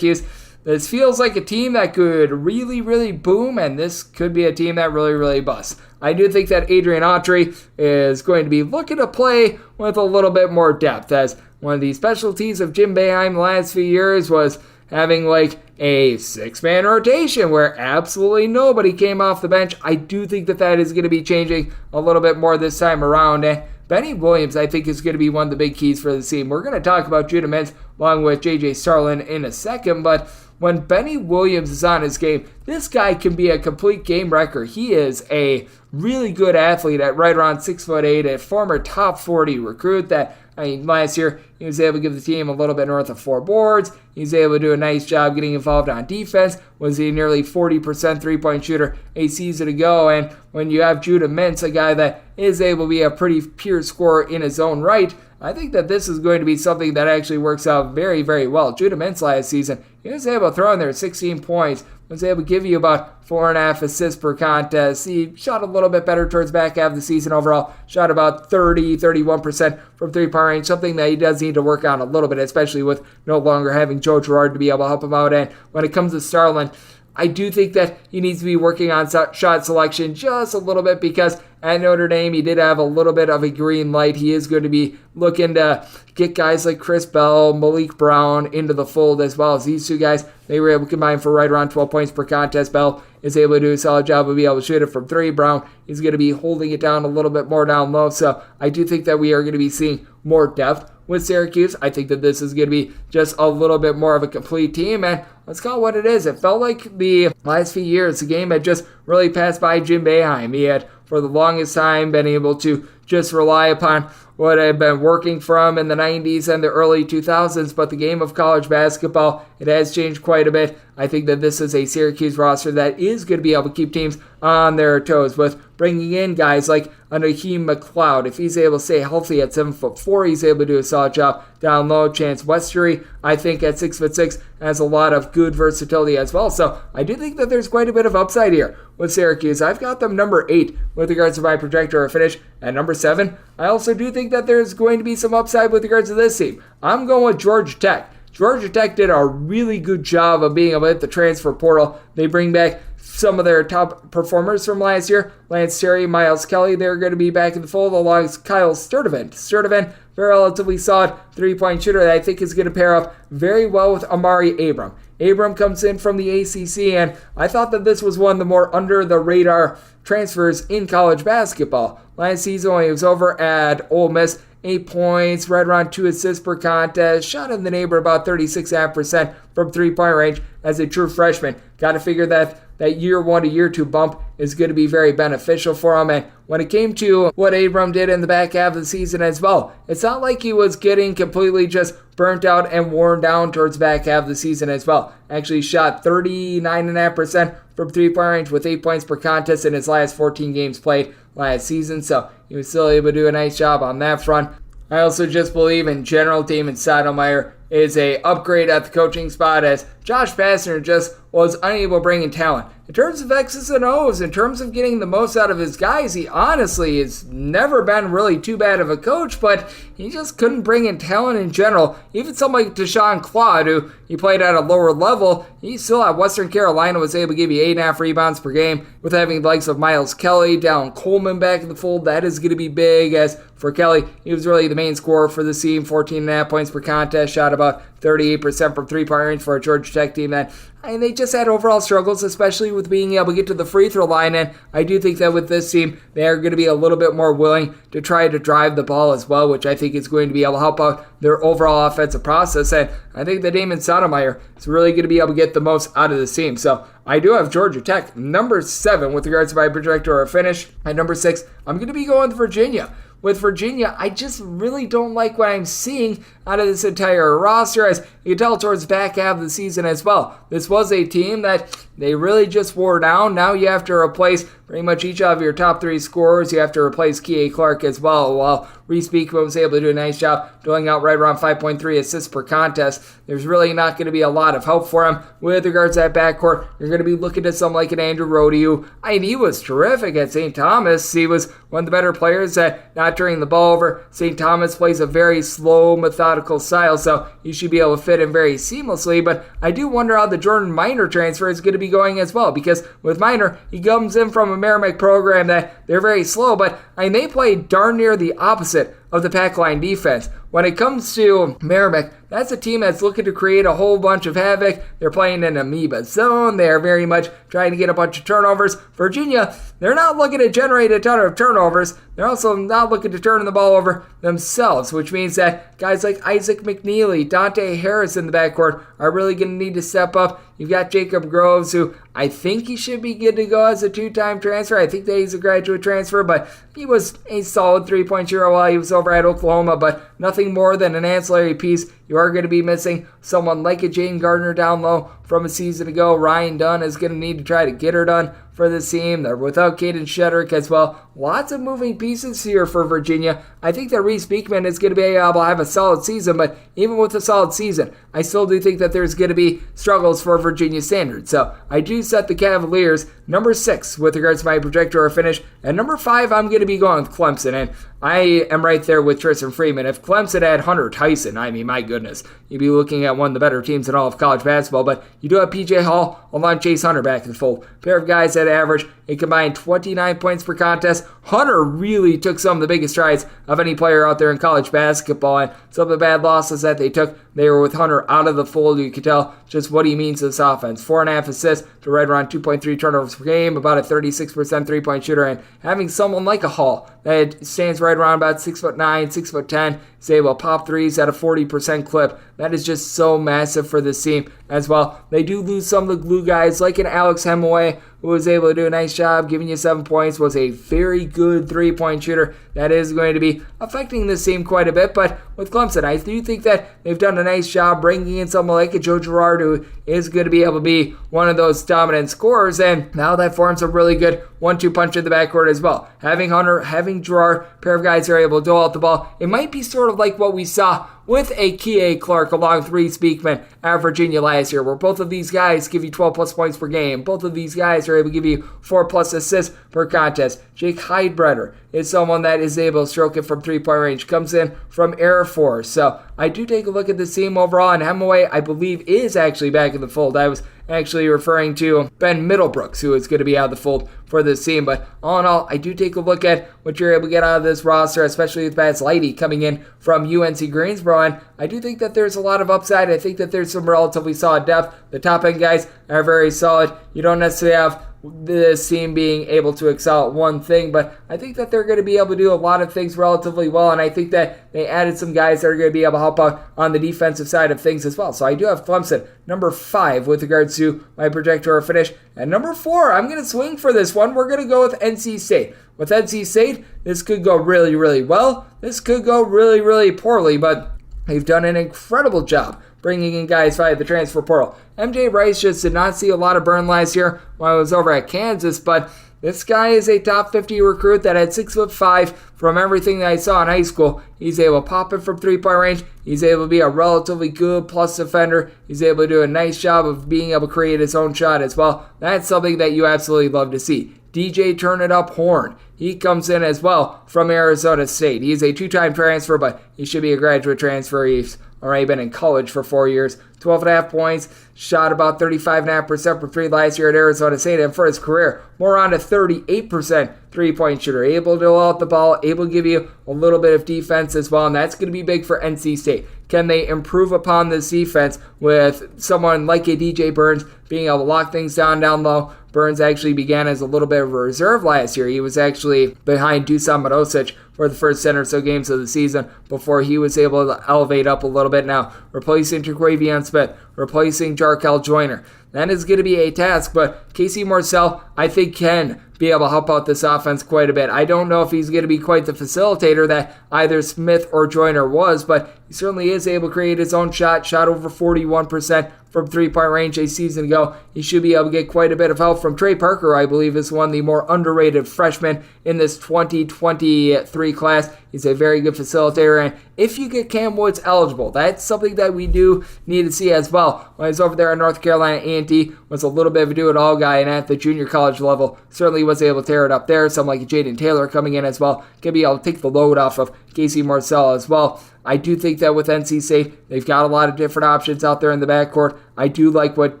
This feels like a team that could really, really boom, and this could be a team that really, really busts. I do think that Adrian Autry is going to be looking to play with a little bit more depth, as one of the specialties of Jim Boeheim the last few years was having like a 6-man rotation where absolutely nobody came off the bench. I do think that that is going to be changing a little bit more this time around. And Benny Williams, I think, is going to be one of the big keys for the team. We're going to talk about Judah Mintz along with J.J. Starlin in a second, but when Benny Williams is on his game, this guy can be a complete game wrecker. He is a really good athlete at right around 6'8", a former top 40 recruit that, last year he was able to give the team a little bit north of 4 boards. He's able to do a nice job getting involved on defense. Was a nearly 40% three-point shooter a season ago. And when you have Judah Mintz, a guy that is able to be a pretty pure scorer in his own right, I think that this is going to be something that actually works out very, very well. Judah Mintz last season, he was able to throw in there 16 points, was able to give you about 4.5 assists per contest. He shot a little bit better towards back half of the season overall, shot about 31% from three-point range, something that he does need to work on a little bit, especially with no longer having Joe Girard to be able to help him out. And when it comes to Starlin, I do think that he needs to be working on shot selection just a little bit, because at Notre Dame he did have a little bit of a green light. He is going to be looking to get guys like Chris Bell, Malik Brown into the fold as well. As these two guys, they were able to combine for right around 12 points per contest. Bell is able to do a solid job of being able to shoot it from 3. Brown is going to be holding it down a little bit more down low. So I do think that we are going to be seeing more depth with Syracuse. I think that this is going to be just a little bit more of a complete team, and let's call it what it is. It felt like the last few years, the game had just really passed by Jim Boeheim. He had, for the longest time, been able to just rely upon what had been working from in the 90s and the early 2000s, but the game of college basketball, it has changed quite a bit. I think that this is a Syracuse roster that is going to be able to keep teams on their toes with bringing in guys like Naheem McLeod. If he's able to stay healthy at 7'4", he's able to do a solid job down low. Chance Westery, I think at 6'6", has a lot of good versatility as well. So I do think that there's quite a bit of upside here with Syracuse. I've got them number 8 with regards to my projector finish. At number 7, I also do think that there's going to be some upside with regards to this team. I'm going with Georgia Tech. Georgia Tech did a really good job of being able to hit the transfer portal. They bring back some of their top performers from last year, Lance Terry, Miles Kelly, they're going to be back in the fold along with Kyle Sturdivant. Sturdivant, very relatively solid three-point shooter that I think is going to pair up very well with Amari Abram. Abram comes in from the ACC, and I thought that this was one of the more under-the-radar transfers in college basketball. Last season, when he was over at Ole Miss, 8 points, right around 2 assists per contest, shot in the neighborhood about 36.5% from three-point range as a true freshman. Got to figure that year 1 to year 2 bump is going to be very beneficial for him. And when it came to what Abram did in the back half of the season as well, it's not like he was getting completely just burnt out and worn down towards the back half of the season as well. Actually shot 39.5% from three-point range with 8 points per contest in his last 14 games played last season. So he was still able to do a nice job on that front. I also just believe in general Damon Stoudemire is a upgrade at the coaching spot, as Josh Pastner just was unable to bring in talent. In terms of X's and O's, in terms of getting the most out of his guys, he honestly has never been really too bad of a coach, but he just couldn't bring in talent in general. Even someone like Deshaun Claude, who he played at a lower level, he still at Western Carolina was able to give you 8.5 rebounds per game, with having the likes of Miles Kelly, Dallin Coleman back in the fold. That is going to be big, as for Kelly, he was really the main scorer for the team, 14.5 points per contest, shot about 38% from three-point range for a Georgia Tech team that they just had overall struggles, especially with being able to get to the free throw line. And I do think that with this team, they are going to be a little bit more willing to try to drive the ball as well, which I think is going to be able to help out their overall offensive process. And I think that Damon Stoudemire is really going to be able to get the most out of this team. So I do have Georgia Tech, number 7, with regards to my projector or finish. At number 6, I'm going to be going with Virginia. With Virginia, I just really don't like what I'm seeing out of this entire roster, as you can tell towards the back half of the season as well. This was a team that they really just wore down. Now you have to replace pretty much each of your top 3 scorers. You have to replace Kihei Clark as well, while Reese Beekman was able to do a nice job doling out right around 5.3 assists per contest. There's really not going to be a lot of help for him. With regards to that backcourt, you're going to be looking at someone like an Andrew Rohde, who, he was terrific at St. Thomas. He was one of the better players that not turning the ball over. St. Thomas plays a very slow, methodical style, so you should be able to fit in very seamlessly. But I do wonder how the Jordan Minor transfer is going to be going as well, because with Minor, he comes in from a Merrimack program that they're very slow, but they play darn near the opposite of the pack line defense. When it comes to Merrimack, that's a team that's looking to create a whole bunch of havoc. They're playing in amoeba zone. They're very much trying to get a bunch of turnovers. Virginia, they're not looking to generate a ton of turnovers. They're also not looking to turn the ball over themselves, which means that guys like Isaac McNeely, Dante Harris in the backcourt are really going to need to step up. You've got Jacob Groves, who I think he should be good to go as a 2-time transfer. I think that he's a graduate transfer, but he was a solid 3-point shooter while he was over at Oklahoma, but nothing more than an ancillary piece. You are going to be missing someone like a Jane Gardner down low from a season ago. Ryan Dunn is going to need to try to get her done for this team. They're without Caden Shedrick as well. Lots of moving pieces here for Virginia. I think that Reese Beekman is going to be able to have a solid season, but even with a solid season, I still do think that there's going to be struggles for Virginia standards. So I do set the Cavaliers number 6 with regards to my projector or finish. At number 5, I'm going to be going with Clemson, and I am right there with Tristan Freeman. If Clemson had Hunter Tyson, my goodness, you'd be looking at one of the better teams in all of college basketball. But you do have PJ Hall along Chase Hunter back in the fold. Pair of guys that average a combined 29 points per contest. Hunter really took some of the biggest strides of any player out there in college basketball, and some of the bad losses that they took, they were with Hunter out of the fold. You could tell just what he means to this offense. 4.5 assists to right around 2.3 turnovers per game, about a 36% three-point shooter, and having someone like a Hall that stands right around about 6'9", 6'10", is able to pop threes at a 40% clip. That is just so massive for this team as well. They do lose some of the glue guys like an Alex Hemaway, who was able to do a nice job giving you 7 points, was a very good three-point shooter. That is going to be affecting this team quite a bit, but with Clemson, I do think that they've done a nice job bringing in someone like a Joe Girard, who is going to be able to be one of those dominant scorers, and now that forms a really good 1-2 punch in the backcourt as well. Having Hunter, having Girard, pair of guys who are able to dole out the ball, it might be sort of like what we saw with a Kihei Clark along with Reese Beekman at Virginia last year, where both of these guys give you 12 plus points per game. Both of these guys are able to give you 4 plus assists per contest. Jake Heidbreder is someone that is able to stroke it from 3-point range, comes in from Air Force. So I do take a look at the team overall, and Hemingway, I believe, is actually back in the fold. I was actually referring to Ben Middlebrooks, who is going to be out of the fold for this team. But all in all, I do take a look at what you're able to get out of this roster, especially with Baz Lighty coming in from UNC Greensboro. And I do think that there's a lot of upside. I think that there's some relatively solid depth. The top end guys are very solid. You don't necessarily have this team being able to excel at one thing, but I think that they're going to be able to do a lot of things relatively well, and I think that they added some guys that are going to be able to help out on the defensive side of things as well. So I do have Clemson number 5 with regards to my projector finish. And number 4, I'm going to swing for this one. We're going to go with NC State. With NC State, this could go really, really well. This could go really, really poorly, but they've done an incredible job bringing in guys via the transfer portal. MJ Rice just did not see a lot of burn last year when I was over at Kansas, but this guy is a top 50 recruit that at 6'5", from everything that I saw in high school, he's able to pop it from three-point range. He's able to be a relatively good plus defender. He's able to do a nice job of being able to create his own shot as well. That's something that you absolutely love to see. DJ Turn It Up Horn, he comes in as well from Arizona State. He's a 2-time transfer, but he should be a graduate transfer. He's already been in college for 4 years. 12.5 points, shot about 35.5% from 3 last year at Arizona State, and for his career, more on a 38% three-point shooter. Able to dole out the ball, able to give you a little bit of defense as well, and that's going to be big for NC State. Can they improve upon this defense with someone like a DJ Burns being able to lock things down low? Burns actually began as a little bit of a reserve last year. He was actually behind Dusan Modosic for the first 10 or so games of the season before he was able to elevate up a little bit. Now, replacing Terquavion Smith, replacing Jarkel Joyner. That is going to be a task, but Casey Morsell, I think, can be able to help out this offense quite a bit. I don't know if he's going to be quite the facilitator that either Smith or Joyner was, but he certainly is able to create his own shot over 41% from three-point range a season ago. He should be able to get quite a bit of help from Trey Parker, I believe, is one of the more underrated freshmen in this 2023 class. He's a very good facilitator, and if you get Cam Woods eligible, that's something that we do need to see as well. When I was over there at North Carolina, A&T was a little bit of a do-it-all guy, and at the junior college level, certainly was able to tear it up there. Someone like Jaden Taylor coming in as well can be able to take the load off of Casey Morsell as well. I do think that with NC State, they've got a lot of different options out there in the backcourt. I do like what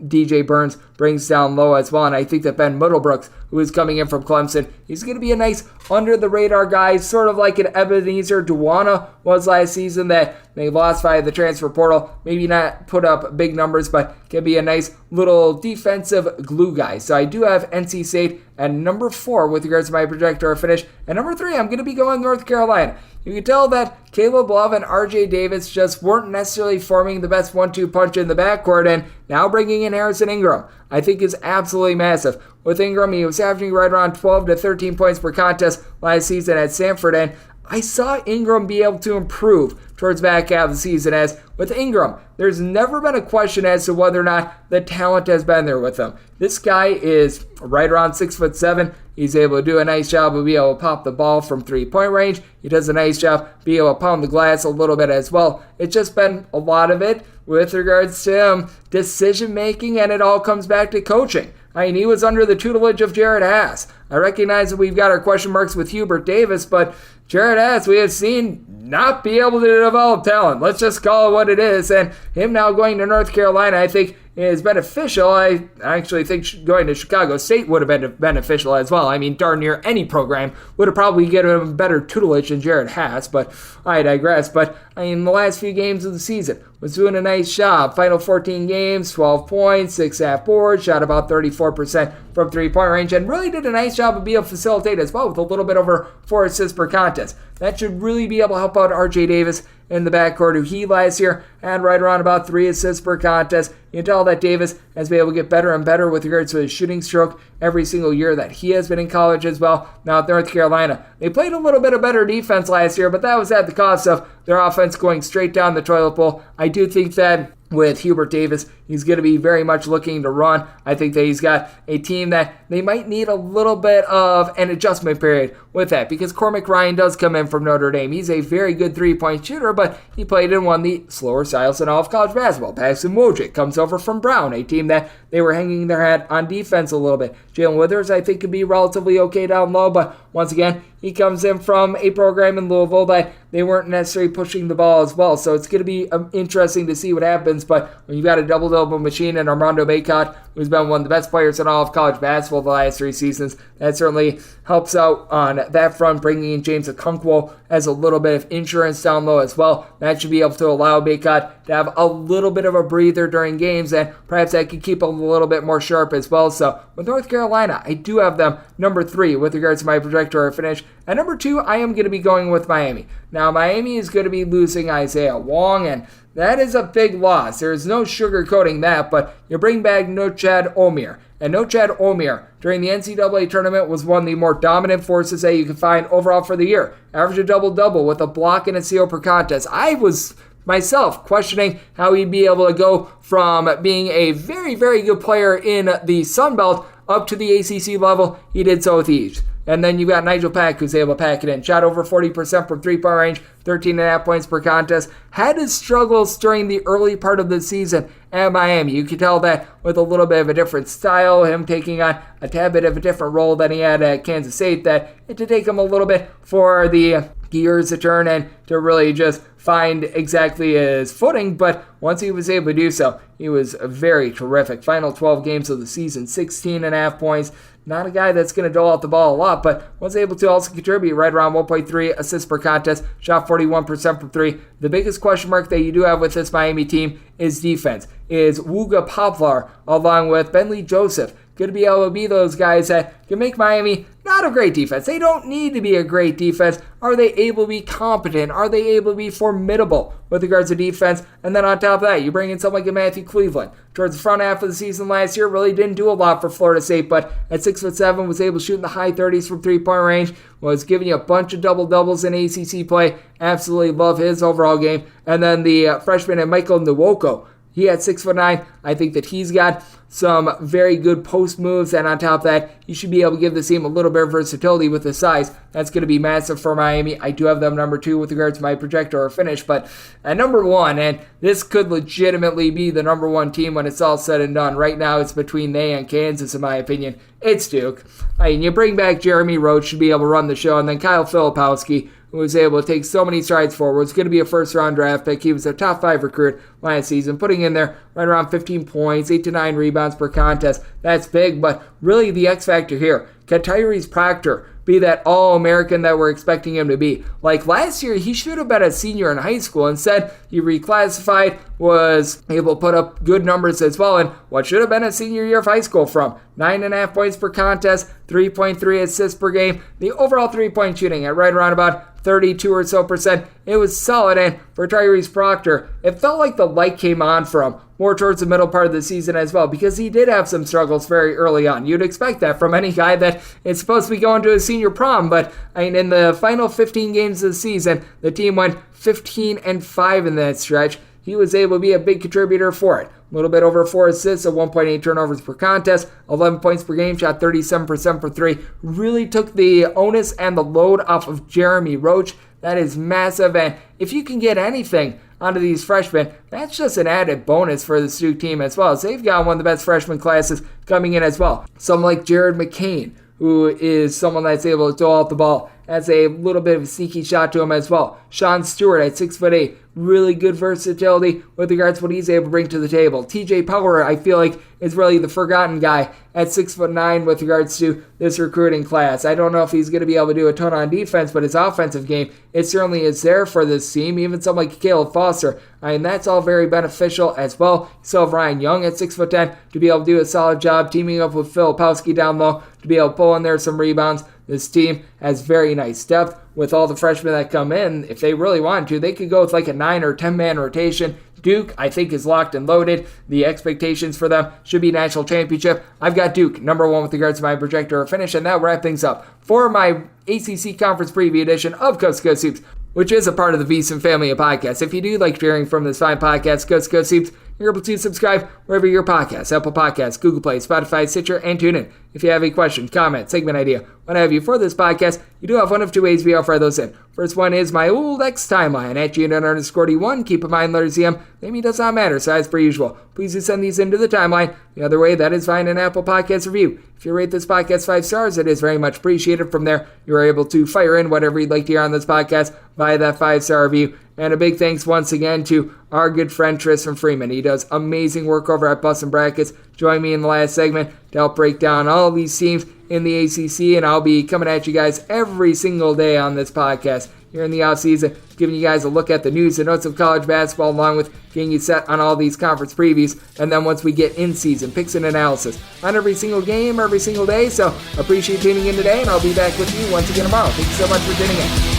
DJ Burns brings down low as well, and I think that Ben Middlebrooks, who is coming in from Clemson, he's going to be a nice under-the-radar guy, sort of like an Ebenezer Duwana was last season that they lost via the transfer portal. Maybe not put up big numbers, but can be a nice little defensive glue guy. So I do have NC State at number 4 with regards to my projector finish. At number 3, I'm going to be going North Carolina. You can tell that Caleb Love and RJ Davis just weren't necessarily forming the best 1-2 punch in the backcourt, and now bringing in Harrison Ingram, I think is absolutely massive. With Ingram, he was averaging right around 12 to 13 points per contest last season at Stanford, and I saw Ingram be able to improve towards back half of the season. As with Ingram, there's never been a question as to whether or not the talent has been there with him. This guy is right around 6'7". He's able to do a nice job of being able to pop the ball from three-point range. He does a nice job being able to pound the glass a little bit as well. It's just been a lot of it with regards to decision-making, and it all comes back to coaching. I mean, he was under the tutelage of Jared Haas. I recognize that we've got our question marks with Hubert Davis, but Jared Haas, we have seen not be able to develop talent. Let's just call it what it is. And him now going to North Carolina, I think, is beneficial. I actually think going to Chicago State would have been beneficial as well. I mean, darn near any program would have probably given him better tutelage than Jared Haas, but I digress. But I mean, the last few games of the season was doing a nice job. Final 14 games, 12 points, 6.5 boards, shot about 34% from three-point range, and really did a nice job of being able to facilitate as well with a little bit over 4 assists per contest. That should really be able to help out RJ Davis in the backcourt, who he last year had right around about 3 assists per contest. You can tell that Davis has been able to get better and better with regards to his shooting stroke every single year that he has been in college as well. Now at North Carolina, they played a little bit of better defense last year, but that was at the cost of their offense going straight down the toilet bowl. I do think that with Hubert Davis, He's going to be very much looking to run. I think that he's got a team that they might need a little bit of an adjustment period with that, because Cormac Ryan does come in from Notre Dame. He's a very good three-point shooter, but he played in one of the slower styles in all of college basketball. Paxton Wojcik comes over from Brown, a team that they were hanging their hat on defense a little bit. Jalen Withers, I think, could be relatively okay down low, but once again, he comes in from a program in Louisville that they weren't necessarily pushing the ball as well. So it's going to be interesting to see what happens. But when you've got a double-double machine and Armando Bacot, who's been one of the best players in all of college basketball the last 3 seasons, that certainly helps out on that front, bringing in James Okonkwo as a little bit of insurance down low as well. That should be able to allow Bacot to have a little bit of a breather during games, and perhaps that could keep him a little bit more sharp as well. So with North Carolina, I do have them number 3 with regards to my projector finish. At number 2, I am going to be going with Miami. Now, Miami is going to be losing Isaiah Wong, and that is a big loss. There is no sugarcoating that, but you bring back Nochad Omier. And Nochad Omier, during the NCAA tournament, was one of the more dominant forces that you can find overall for the year. Averaged a double-double with a block and a steal per contest. I was myself questioning how he'd be able to go from being a very, very good player in the Sun Belt up to the ACC level. He did so with ease. And then you got Nigel Pack, who's able to pack it in. Shot over 40% from three-point range, 13.5 points per contest. Had his struggles during the early part of the season at Miami. You could tell that with a little bit of a different style, him taking on a tad bit of a different role than he had at Kansas State, that it did take him a little bit for the gears to turn and to really just find exactly his footing. But once he was able to do so, he was very terrific. Final 12 games of the season, 16.5 points. Not a guy that's going to dole out the ball a lot, but was able to also contribute right around 1.3 assists per contest, shot 41% from 3. The biggest question mark that you do have with this Miami team is defense. Is Wooga Poplar, along with Bentley Joseph, going to be able to be those guys that can make Miami not a great defense? They don't need to be a great defense. Are they able to be competent? Are they able to be formidable with regards to defense? And then on top of that, you bring in someone like Matthew Cleveland. Towards the front half of the season last year, really didn't do a lot for Florida State, but at 6'7", was able to shoot in the high 30s from three-point range, was giving you a bunch of double-doubles in ACC play. Absolutely love his overall game. And then the freshman Michael Nwoko, he had 6'9". I think that he's got some very good post moves, and on top of that, he should be able to give the team a little bit of versatility with his size. That's going to be massive for Miami. I do have them number 2 with regards to my projector or finish, but at number 1, and this could legitimately be the number 1 team when it's all said and done. Right now, it's between they and Kansas, in my opinion. It's Duke. I mean, you bring back Jeremy Roach to be able to run the show, and then Kyle Filipowski, who was able to take so many strides forward. It's going to be a first-round draft pick. He was a top 5 recruit last season, putting in there right around 15 points, 8 to 9 rebounds per contest. That's big, but really the X factor here, can Tyrese Proctor be that All-American that we're expecting him to be? Like last year, he should have been a senior in high school. Instead, he reclassified, was able to put up good numbers as well, and what should have been a senior year of high school from 9.5 points per contest, 3.3 assists per game. The overall three-point shooting at right around about 32 or so percent. It was solid, and for Tyrese Proctor, it felt like the light came on for him more towards the middle part of the season as well, because he did have some struggles very early on. You'd expect that from any guy that is supposed to be going to a senior prom, but I mean, in the final 15 games of the season, the team went 15-5 in that stretch. He was able to be a big contributor for it. A little bit over 4 assists, 1.8 turnovers per contest, 11 points per game, shot 37% for 3. Really took the onus and the load off of Jeremy Roach. That is massive, and if you can get anything onto these freshmen, that's just an added bonus for the Duke team as well. So they've got one of the best freshman classes coming in as well. Someone like Jared McCain, who is someone that's able to dole out the ball, has a little bit of a sneaky shot to him as well. Sean Stewart at 6'8", really good versatility with regards to what he's able to bring to the table. TJ Power, I feel like, is really the forgotten guy at 6'9" with regards to this recruiting class. I don't know if he's going to be able to do a ton on defense, but his offensive game, it certainly is there for this team. Even someone like Caleb Foster, I mean, that's all very beneficial as well. You still have Ryan Young at 6'10" to be able to do a solid job, teaming up with Filipowski down low to be able to pull in there some rebounds. This team has very nice depth with all the freshmen that come in. If they really wanted to, they could go with like a 9 or 10-man rotation. Duke, I think, is locked and loaded. The expectations for them should be national championship. I've got Duke, number 1 with regards to my projector finish, and that wraps things up for my ACC Conference Preview edition of Coast to Coast Hoops, which is a part of the VSiN family of podcasts. If you do like hearing from this fine podcast, Coast to Coast Hoops, you're able to subscribe wherever your podcasts, Apple Podcasts, Google Play, Spotify, Stitcher, and TuneIn. If you have a question, comment, segment idea, what have you for this podcast, you do have one of two ways we offer those in. First one is my old X timeline at GN_D1. Keep in mind, letters EM, name does not matter, so as per usual, please do send these into the timeline. The other way, that is find an Apple Podcast review. If you rate this podcast 5 stars, it is very much appreciated. From there, you are able to fire in whatever you'd like to hear on this podcast via that 5-star review. And a big thanks once again to our good friend Tristan Freeman. He does amazing work over at Bustin' Brackets. Join me in the last segment to help break down all these teams in the ACC, and I'll be coming at you guys every single day on this podcast here in the offseason, giving you guys a look at the news and notes of college basketball, along with getting you set on all these conference previews. And then once we get in season, picks and analysis on every single game, every single day. So appreciate tuning in today, and I'll be back with you once again tomorrow. Thank you so much for tuning in.